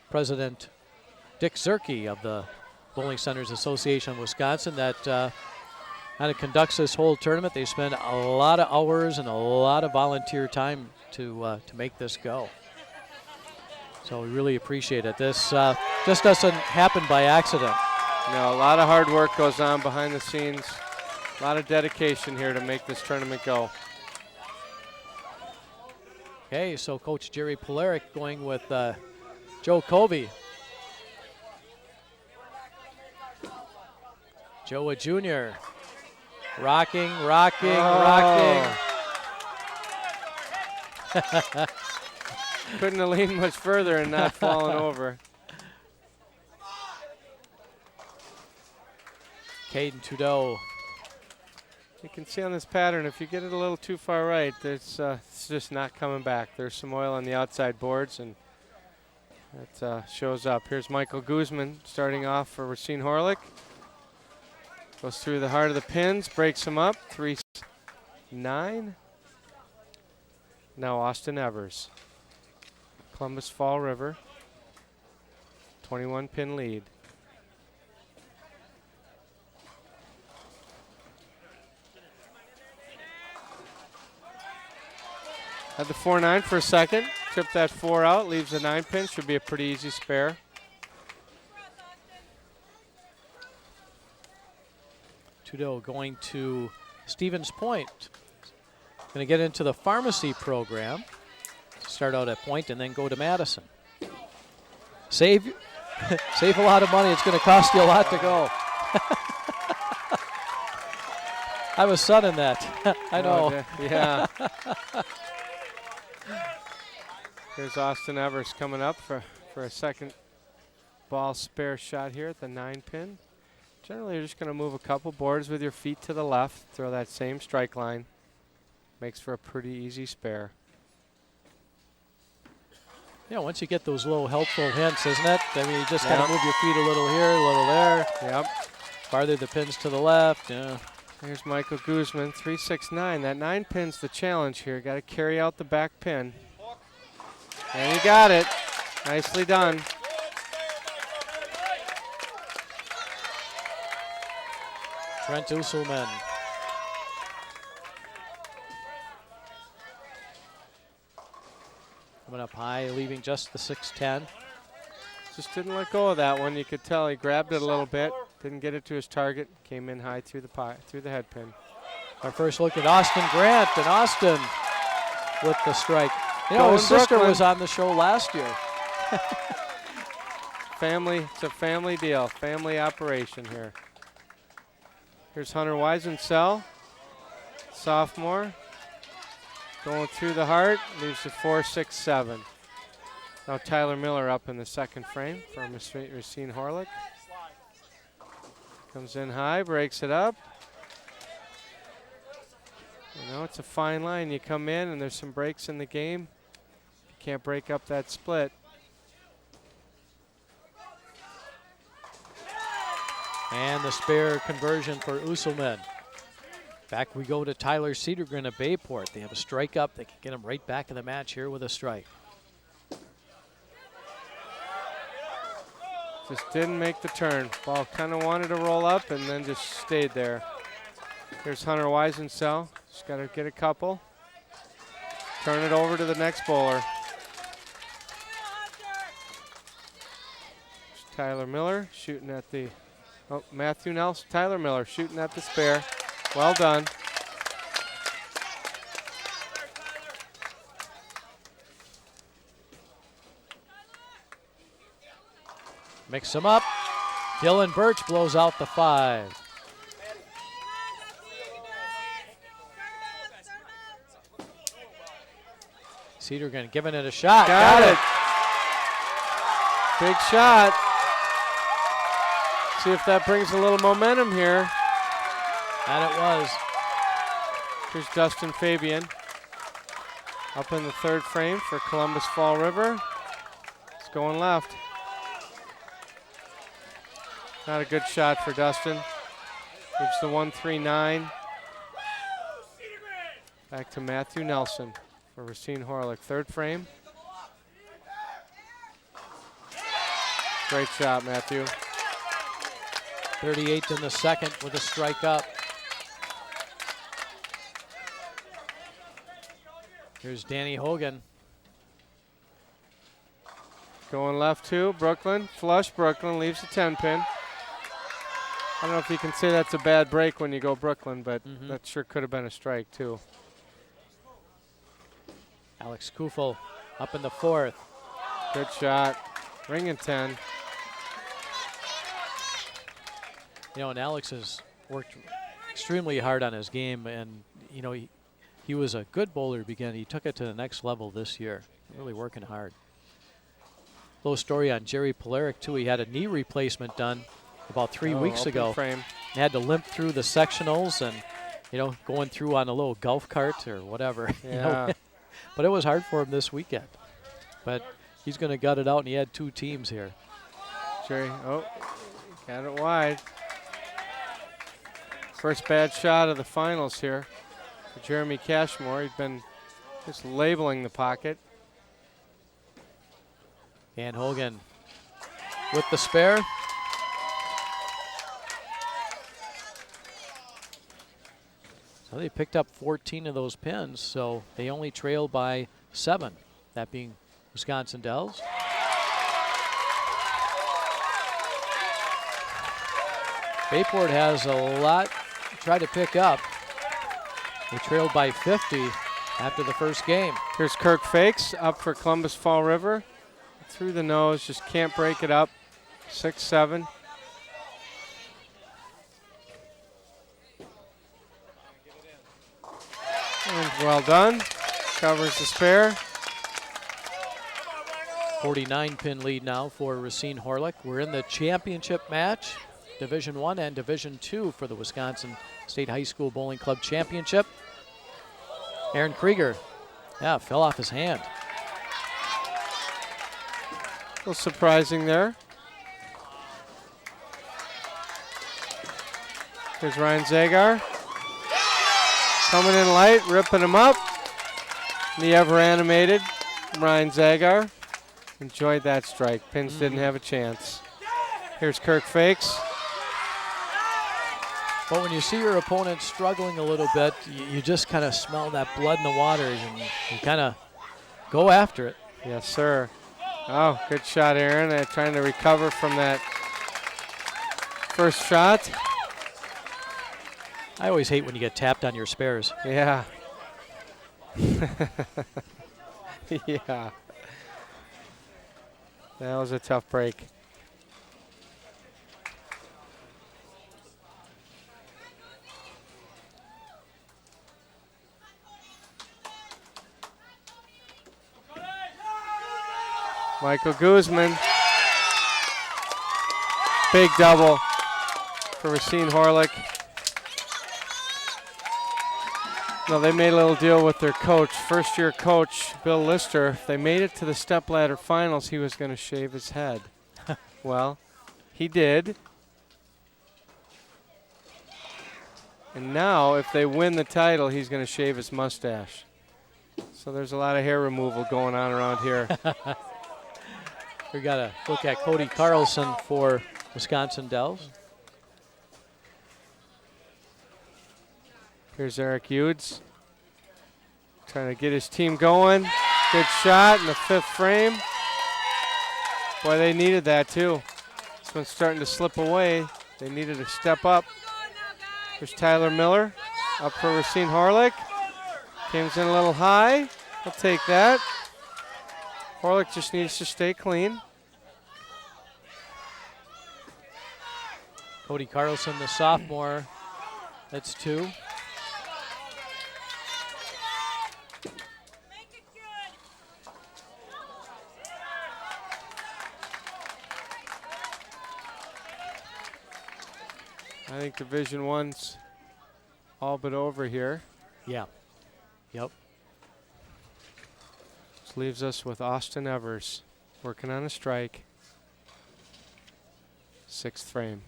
President Dick Zerke of the Bowling Centers Association of Wisconsin that kind of conducts this whole tournament. They spend a lot of hours and a lot of volunteer time to make this go. So we really appreciate it. This just doesn't happen by accident. No, a lot of hard work goes on behind the scenes. A lot of dedication here to make this tournament go. Okay, so Coach Jerry Polaric going with Joe Covey. Joe Jr. Rocking. Couldn't have leaned much further and not fallen over. Caden Trudeau. You can see on this pattern, if you get it a little too far right, it's just not coming back. There's some oil on the outside boards, and that shows up. Here's Michael Guzman starting off for Racine Horlick. Goes through the heart of the pins, breaks them up. 3-9. Now Austin Evers. Columbus Fall River. 21 pin lead. Had the 4-9 for a second. Tripped that 4 out, leaves a 9 pin. Should be a pretty easy spare. Trudeau going to Stevens Point. Going to get into the pharmacy program. Start out at Point and then go to Madison. Save a lot of money. It's going to cost you a lot to go. I have a son in that. I know. Oh, yeah. Here's Austin Evers coming up for a second ball spare shot here at the 9 pin. Generally, you're just going to move a couple boards with your feet to the left, throw that same strike line. Makes for a pretty easy spare. Yeah, once you get those little helpful hints, isn't it? I mean, you just kind of move your feet a little here, a little there. Yep. Farther the pins to the left. Yeah. Here's Michael Guzman, 3-6-9. That 9 pin's the challenge here. Got to carry out the back pin. And he got it. Nicely done. Trent Usselman. Coming up high, leaving just the 6-10. Just didn't let go of that one. You could tell he grabbed it a little bit. Didn't get it to his target. Came in high through the head pin. Our first look at Austin Grant, and Austin with the strike. You know, his Going sister Brooklyn. was on the show last year. It's a family deal, family operation here. Here's Hunter Weisencell, sophomore. Going through the heart, leaves a 4-6-7. Now Tyler Miller up in the second frame for Racine Horlick. Comes in high, breaks it up. You know, it's a fine line. You come in and there's some breaks in the game. You can't break up that split. And the spare conversion for Usselman. Back we go to Tyler Cedargan of Bayport. They have a strike up. They can get him right back in the match here with a strike. Just didn't make the turn. Ball kind of wanted to roll up and then just stayed there. Here's Hunter Weisencell. Just got to get a couple. Turn it over to the next bowler. There's Tyler Miller shooting at the, Matthew Nelson. Tyler Miller shooting at the spare. Well done. Mix them up. Dillon Burch blows out the 5. Cedargan giving it a shot. Got it. Big shot. See if that brings a little momentum here. And it was. Here's Dustin Fabian up in the third frame for Columbus Fall River. It's going left. Not a good shot for Dustin. Gives the 1-3-9. Back to Matthew Nelson for Racine Horlick. Third frame. Great shot, Matthew. 38 in the second with a strike up. Here's Danny Hogan. Going left too. Brooklyn. Flush. Brooklyn leaves the 10 pin. I don't know if you can say that's a bad break when you go Brooklyn, but that sure could have been a strike too. Alex Kufel up in the 4th. Good shot. Ring and 10. You know, and Alex has worked extremely hard on his game, and, you know, he was a good bowler to begin. He took it to the next level this year, really working hard. Little story on Jerry Polaric, too. He had a knee replacement done about 3 weeks ago. Frame. He had to limp through the sectionals and, you know, going through on a little golf cart or whatever. Yeah. You know? But it was hard for him this weekend. But He's going to gut it out, and he had 2 teams here. Jerry, oh, got it wide. First bad shot of the finals here for Jeremy Cashmore. He's been just labeling the pocket. And Hogan with the spare. So they picked up 14 of those pins, so they only trailed by 7, that being Wisconsin Dells. Bayport has a lot to try to pick up. They trailed by 50 after the first game. Here's Kirk Fakes up for Columbus Fall River. Through the nose, just can't break it up. 6-7. And well done. Covers the spare. 49 pin lead now for Racine Horlick. We're in the championship match, Division I and Division II for the Wisconsin State High School Bowling Club Championship. Aaron Krieger, fell off his hand. A little surprising there. Here's Ryan Zagar. Coming in light, ripping him up. The ever animated Ryan Zagar. Enjoyed that strike. Pins didn't have a chance. Here's Kirk Fakes. But when you see your opponent struggling a little bit, you just kind of smell that blood in the waters and you kind of go after it. Yes, sir. Oh, good shot, Aaron. Trying to recover from that first shot. I always hate when you get tapped on your spares. Yeah. Yeah. That was a tough break. Michael Guzman. Big double for Racine Horlick. No, they made a little deal with their coach, first-year coach, Bill Lister. If they made it to the stepladder finals, he was going to shave his head. Well, he did. And now, if they win the title, he's going to shave his mustache. So there's a lot of hair removal going on around here. We got to look at Cody Carlson for Wisconsin Dells. Here's Eric Hughes trying to get his team going. Good shot in the 5th frame. Boy, they needed that too. This one's starting to slip away. They needed to step up. Here's Tyler Miller up for Racine Horlick. Comes in a little high. He'll take that. Horlick just needs to stay clean. Cody Carlson, the sophomore. That's 2. I think Division I's all but over here. Yeah. Yep. This leaves us with Austin Evers working on a strike. 6th frame.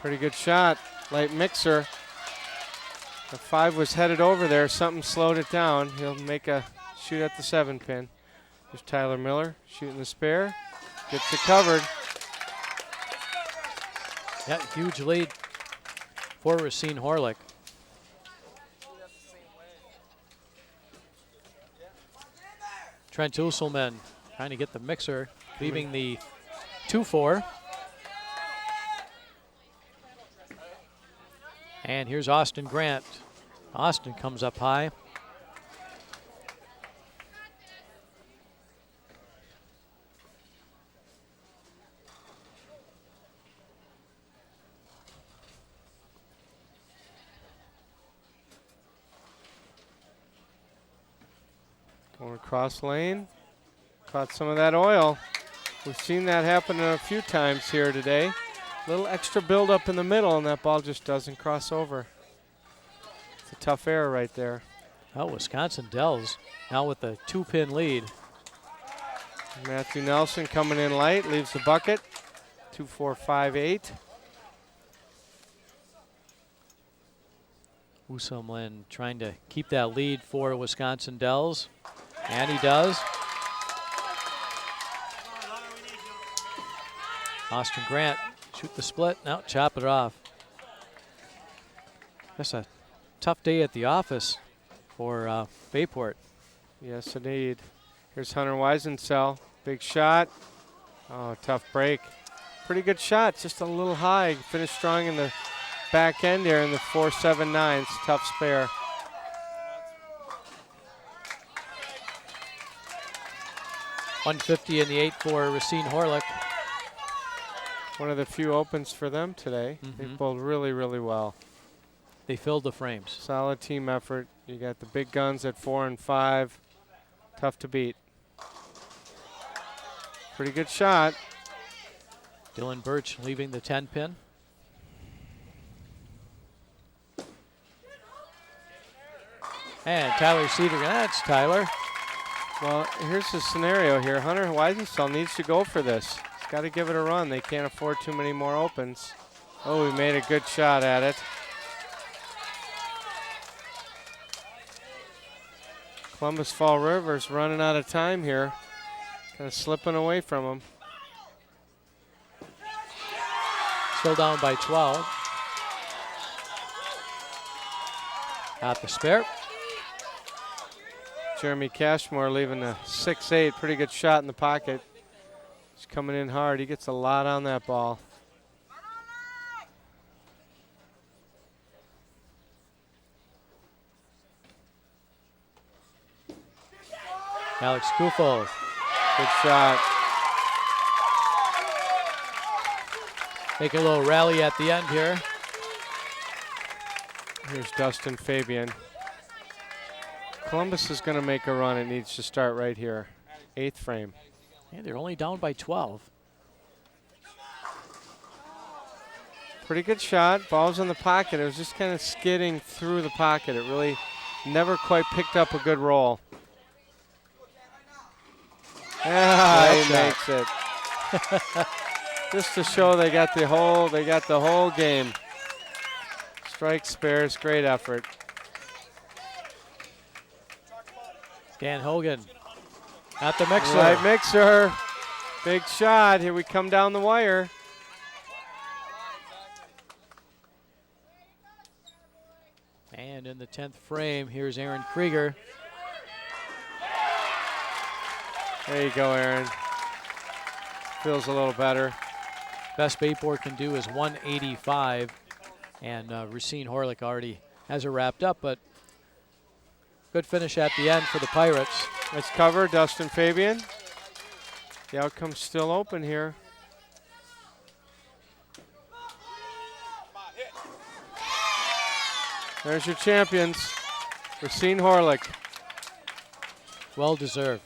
Pretty good shot. Light mixer. The 5 was headed over there. Something slowed it down. He'll make a shoot at the 7 pin. There's Tyler Miller shooting the spare. Gets it covered. Yeah, huge lead for Racine Horlick. Trent Usselman trying to get the mixer, leaving the 2-4. And here's Austin Grant. Austin comes up high. Going across lane. Caught some of that oil. We've seen that happen a few times here today. A little extra build up in the middle and that ball just doesn't cross over. It's a tough error right there. Oh, Wisconsin Dells now with a 2-pin lead. Matthew Nelson coming in light, leaves the bucket. 2-4-5-8. Usomlin trying to keep that lead for Wisconsin Dells, and he does. Austin Grant, shoot the split, now chop it off. That's a tough day at the office for Bayport. Yes, indeed. Here's Hunter Weisensell, big shot. Oh, tough break. Pretty good shot, just a little high. Finished strong in the back end here in the 4.79. Tough spare. .150 in the 8 for Racine Horlick. One of the few opens for them today. They bowled really, really well. They filled the frames. Solid team effort. You got the big guns at 4 and 5. Tough to beat. Pretty good shot. Dillon Burch leaving the 10-pin. And Tyler Cedargan, that's Tyler. Well, here's the scenario here. Hunter Weisensell needs to go for this. He's got to give it a run. They can't afford too many more opens. Oh, he made a good shot at it. Columbus Fall River's running out of time here. Kind of slipping away from him. Still down by 12. Got the spare. Jeremy Cashmore leaving a 6-8. Pretty good shot in the pocket. He's coming in hard. He gets a lot on that ball. Alex Kufo. Good shot. Make a little rally at the end here. Here's Dustin Fabian. Columbus is going to make a run. It needs to start right here. 8th frame. And they're only down by 12. Pretty good shot. Ball's in the pocket. It was just kind of skidding through the pocket. It really never quite picked up a good roll. Yeah, he makes it. Just to show they got the whole game. Strike spares, great effort. Dan Hogan at the mixer. Right mixer. Big shot. Here we come down the wire. And in the 10th frame, here's Aaron Krieger. There you go, Aaron. Feels a little better. Best Bayport can do is 185. And Racine Horlick already has it wrapped up, but good finish at the end for the Pirates. Nice cover, Dustin Fabian. The outcome's still open here. There's your champions, Racine Horlick. Well deserved.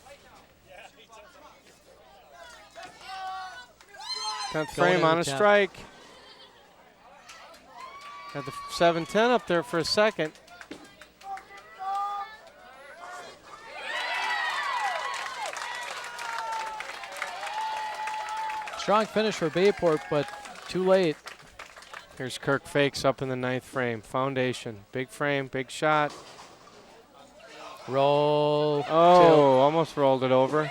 10th frame on a strike. Got the 7-10 up there for a second. Strong finish for Bayport, but too late. Here's Kirk Fakes up in the 9th frame. Foundation, big frame, big shot. Roll. Oh, almost rolled it over.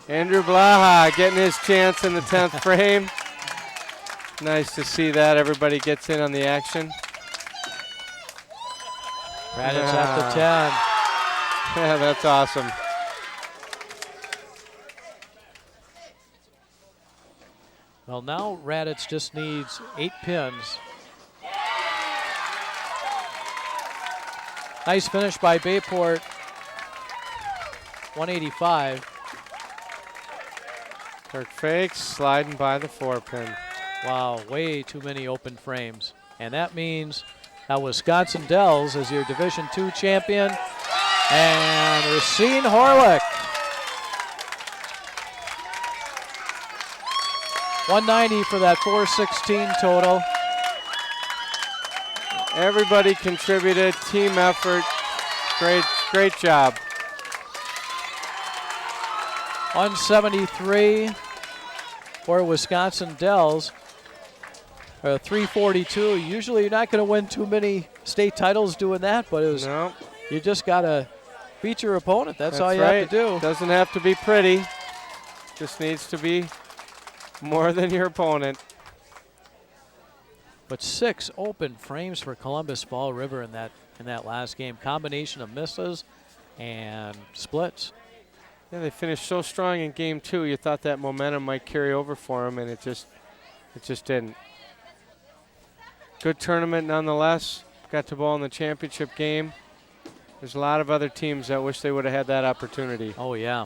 Andrew Blaha getting his chance in the 10th frame. Nice to see that. Everybody gets in on the action. Raditz at the 10. Yeah, that's awesome. Well, now Raditz just needs 8 pins. Nice finish by Bayport. 185. Kirk Fakes sliding by the 4-pin. Wow, way too many open frames. And that means that Wisconsin Dells is your Division II champion. And Racine Horlick. 190 for that 416 total. Everybody contributed, team effort. Great job. 173 for Wisconsin Dells. 342. Usually you're not going to win too many state titles doing that, but you just got to beat your opponent. That's all you have to do. Doesn't have to be pretty. Just needs to be more than your opponent. But 6 open frames for Columbus Fall River in that last game. Combination of misses and splits. Yeah, they finished so strong in game 2. You thought that momentum might carry over for them, and it just didn't. Good tournament nonetheless. Got to ball in the championship game. There's a lot of other teams that wish they would have had that opportunity. Oh, yeah.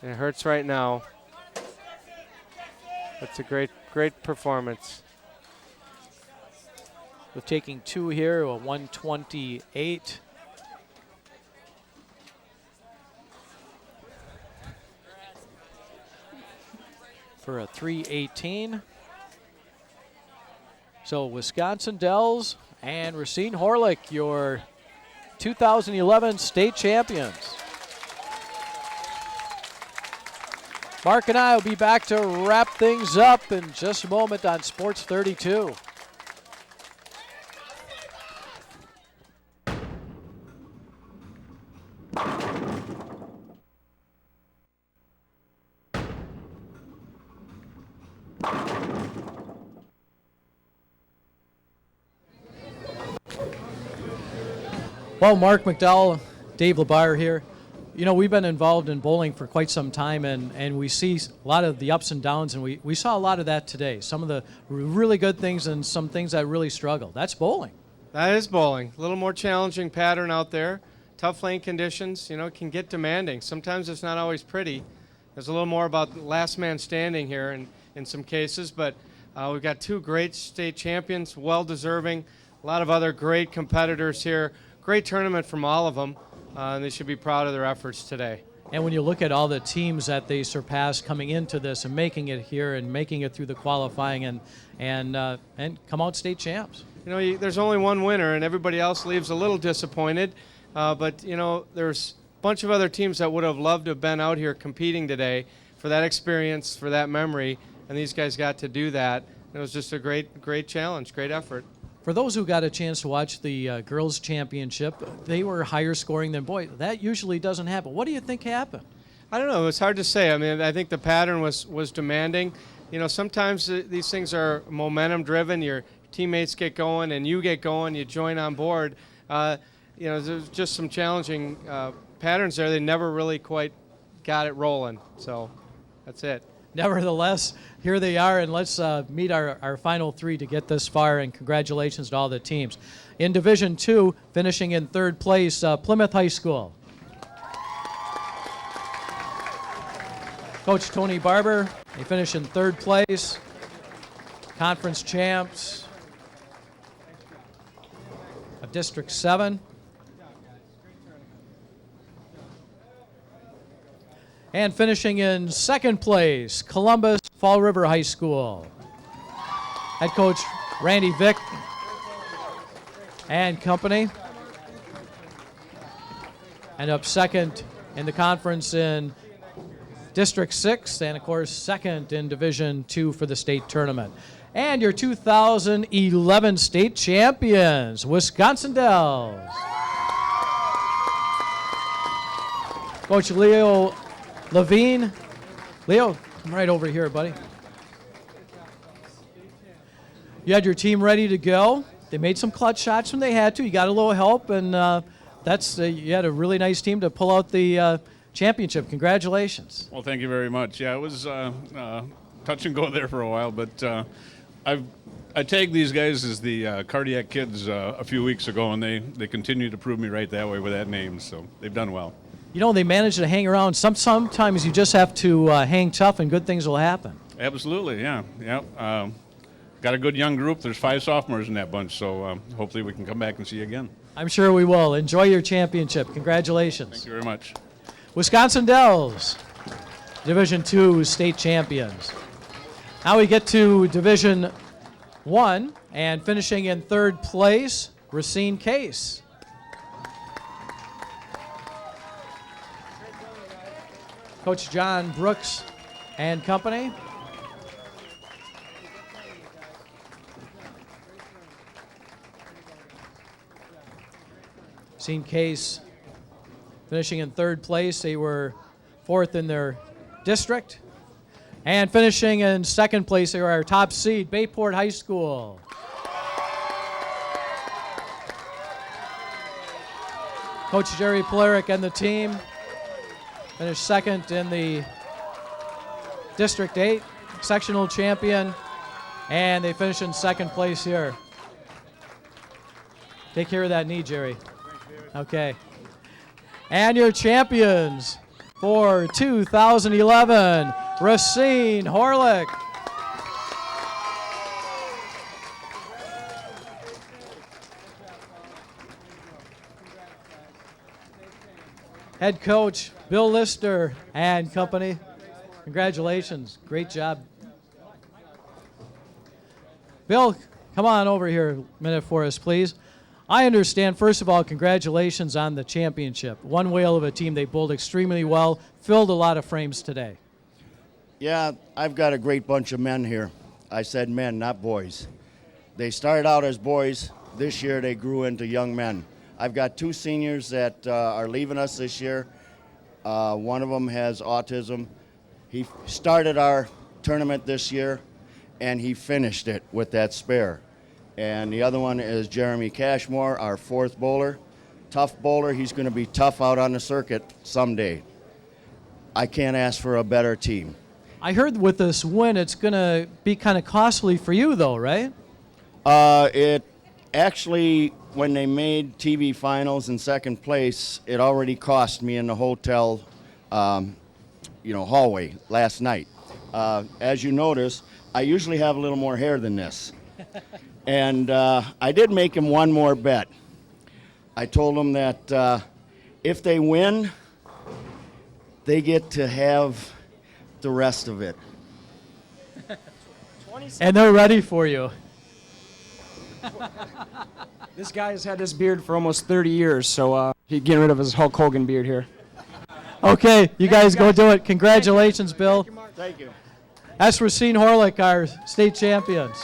And it hurts right now. That's a great performance. With taking 2 here, a 128. For a 318. So Wisconsin Dells and Racine Horlick, your 2011 state champions. Mark and I will be back to wrap things up in just a moment on Sports 32. Well, Mark McDowell, Dave LeBar here. You know, we've been involved in bowling for quite some time, and we see a lot of the ups and downs, and we saw a lot of that today. Some of the really good things and some things that really struggle. That's bowling. That is bowling. A little more challenging pattern out there. Tough lane conditions, you know, can get demanding. Sometimes it's not always pretty. There's a little more about last man standing here in some cases, but we've got 2 great state champions, well-deserving. A lot of other great competitors here. Great tournament from all of them, and they should be proud of their efforts today. And when you look at all the teams that they surpassed coming into this and making it here and making it through the qualifying and come out state champs. You know, there's only one winner, and everybody else leaves a little disappointed. But, you know, there's a bunch of other teams that would have loved to have been out here competing today for that experience, for that memory, and these guys got to do that. It was just a great challenge, great effort. For those who got a chance to watch the girls' championship, they were higher scoring than boys. That usually doesn't happen. What do you think happened? I don't know. It's hard to say. I mean, I think the pattern was demanding. You know, sometimes these things are momentum driven. Your teammates get going and you get going. You join on board. You know, there's just some challenging patterns there. They never really quite got it rolling. So that's it. Nevertheless, here they are, and let's meet our final 3 to get this far, and congratulations to all the teams. In Division 2, finishing in 3rd place, Plymouth High School. Coach Tony Barber, they finish in 3rd place. Conference champs of District 7. And finishing in 2nd place, Columbus Fall River High School. Head coach Randy Vick and company. And up 2nd in the conference in District 6, and of course 2nd in Division 2 for the state tournament. And your 2011 state champions, Wisconsin Dells. Coach Leo Levine. Leo, come right over here, buddy. You had your team ready to go. They made some clutch shots when they had to. You got a little help, and you had a really nice team to pull out the championship. Congratulations. Well, thank you very much. Yeah, it was touch and go there for a while, but I tagged these guys as the Cardiac Kids a few weeks ago, and they continue to prove me right that way with that name, so they've done well. You know, they managed to hang around. Sometimes you just have to hang tough and good things will happen. Absolutely, yeah. Got a good young group. There's 5 sophomores in that bunch, so hopefully we can come back and see you again. I'm sure we will. Enjoy your championship. Congratulations. Thank you very much. Wisconsin Dells, Division II state champions. Now we get to Division 1. And finishing in third place, Racine Case. Coach John Brooks and company. Racine Case finishing in third place. They were 4th in their district. And finishing in second place, they were our top seed, Bayport High School. Coach Jerry Polaric and the team finished second in the District 8 sectional champion, and they finished in second place here. Take care of that knee, Jerry. Okay. And your champions for 2011, Racine Horlick. Head coach Bill Lister and company. Congratulations. Great job. Bill, come on over here a minute for us, please. I understand, first of all, congratulations on the championship. One whale of a team. They bowled extremely well, filled a lot of frames today. Yeah, I've got a great bunch of men here. I said men, not boys. They started out as boys. This year they grew into young men. I've got 2 seniors that are leaving us this year. One of them has autism. He started our tournament this year, and he finished it with that spare. And the other one is Jeremy Cashmore, our 4th bowler. Tough bowler. He's going to be tough out on the circuit someday. I can't ask for a better team. I heard with this win, it's going to be kind of costly for you, though, right? It actually, when they made TV finals in second place, it already cost me in the hotel, hallway last night. As you notice, I usually have a little more hair than this. And I did make him one more bet. I told him that if they win, they get to have the rest of it. And they're ready for you. This guy has had this beard for almost 30 years, so he's getting rid of his Hulk Hogan beard here. Okay, you guys go do it. Congratulations, Bill. Thank you. That's Racine Horlick, our state champions.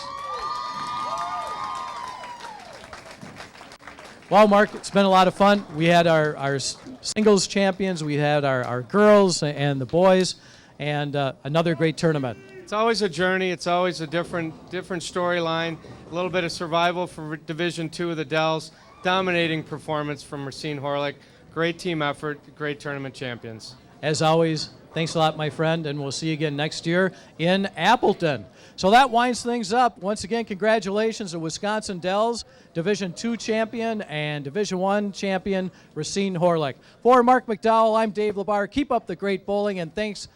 Well, Mark, it's been a lot of fun. We had our singles champions, we had our girls and the boys, and another great tournament. It's always a journey. It's always a different storyline. A little bit of survival for Division II of the Dells. Dominating performance from Racine Horlick. Great team effort. Great tournament champions. As always, thanks a lot, my friend, and we'll see you again next year in Appleton. So that winds things up. Once again, congratulations to Wisconsin Dells, Division II champion and Division I champion Racine Horlick. For Mark McDowell, I'm Dave LeBar. Keep up the great bowling, and thanks.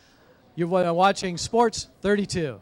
You've been watching Sports 32.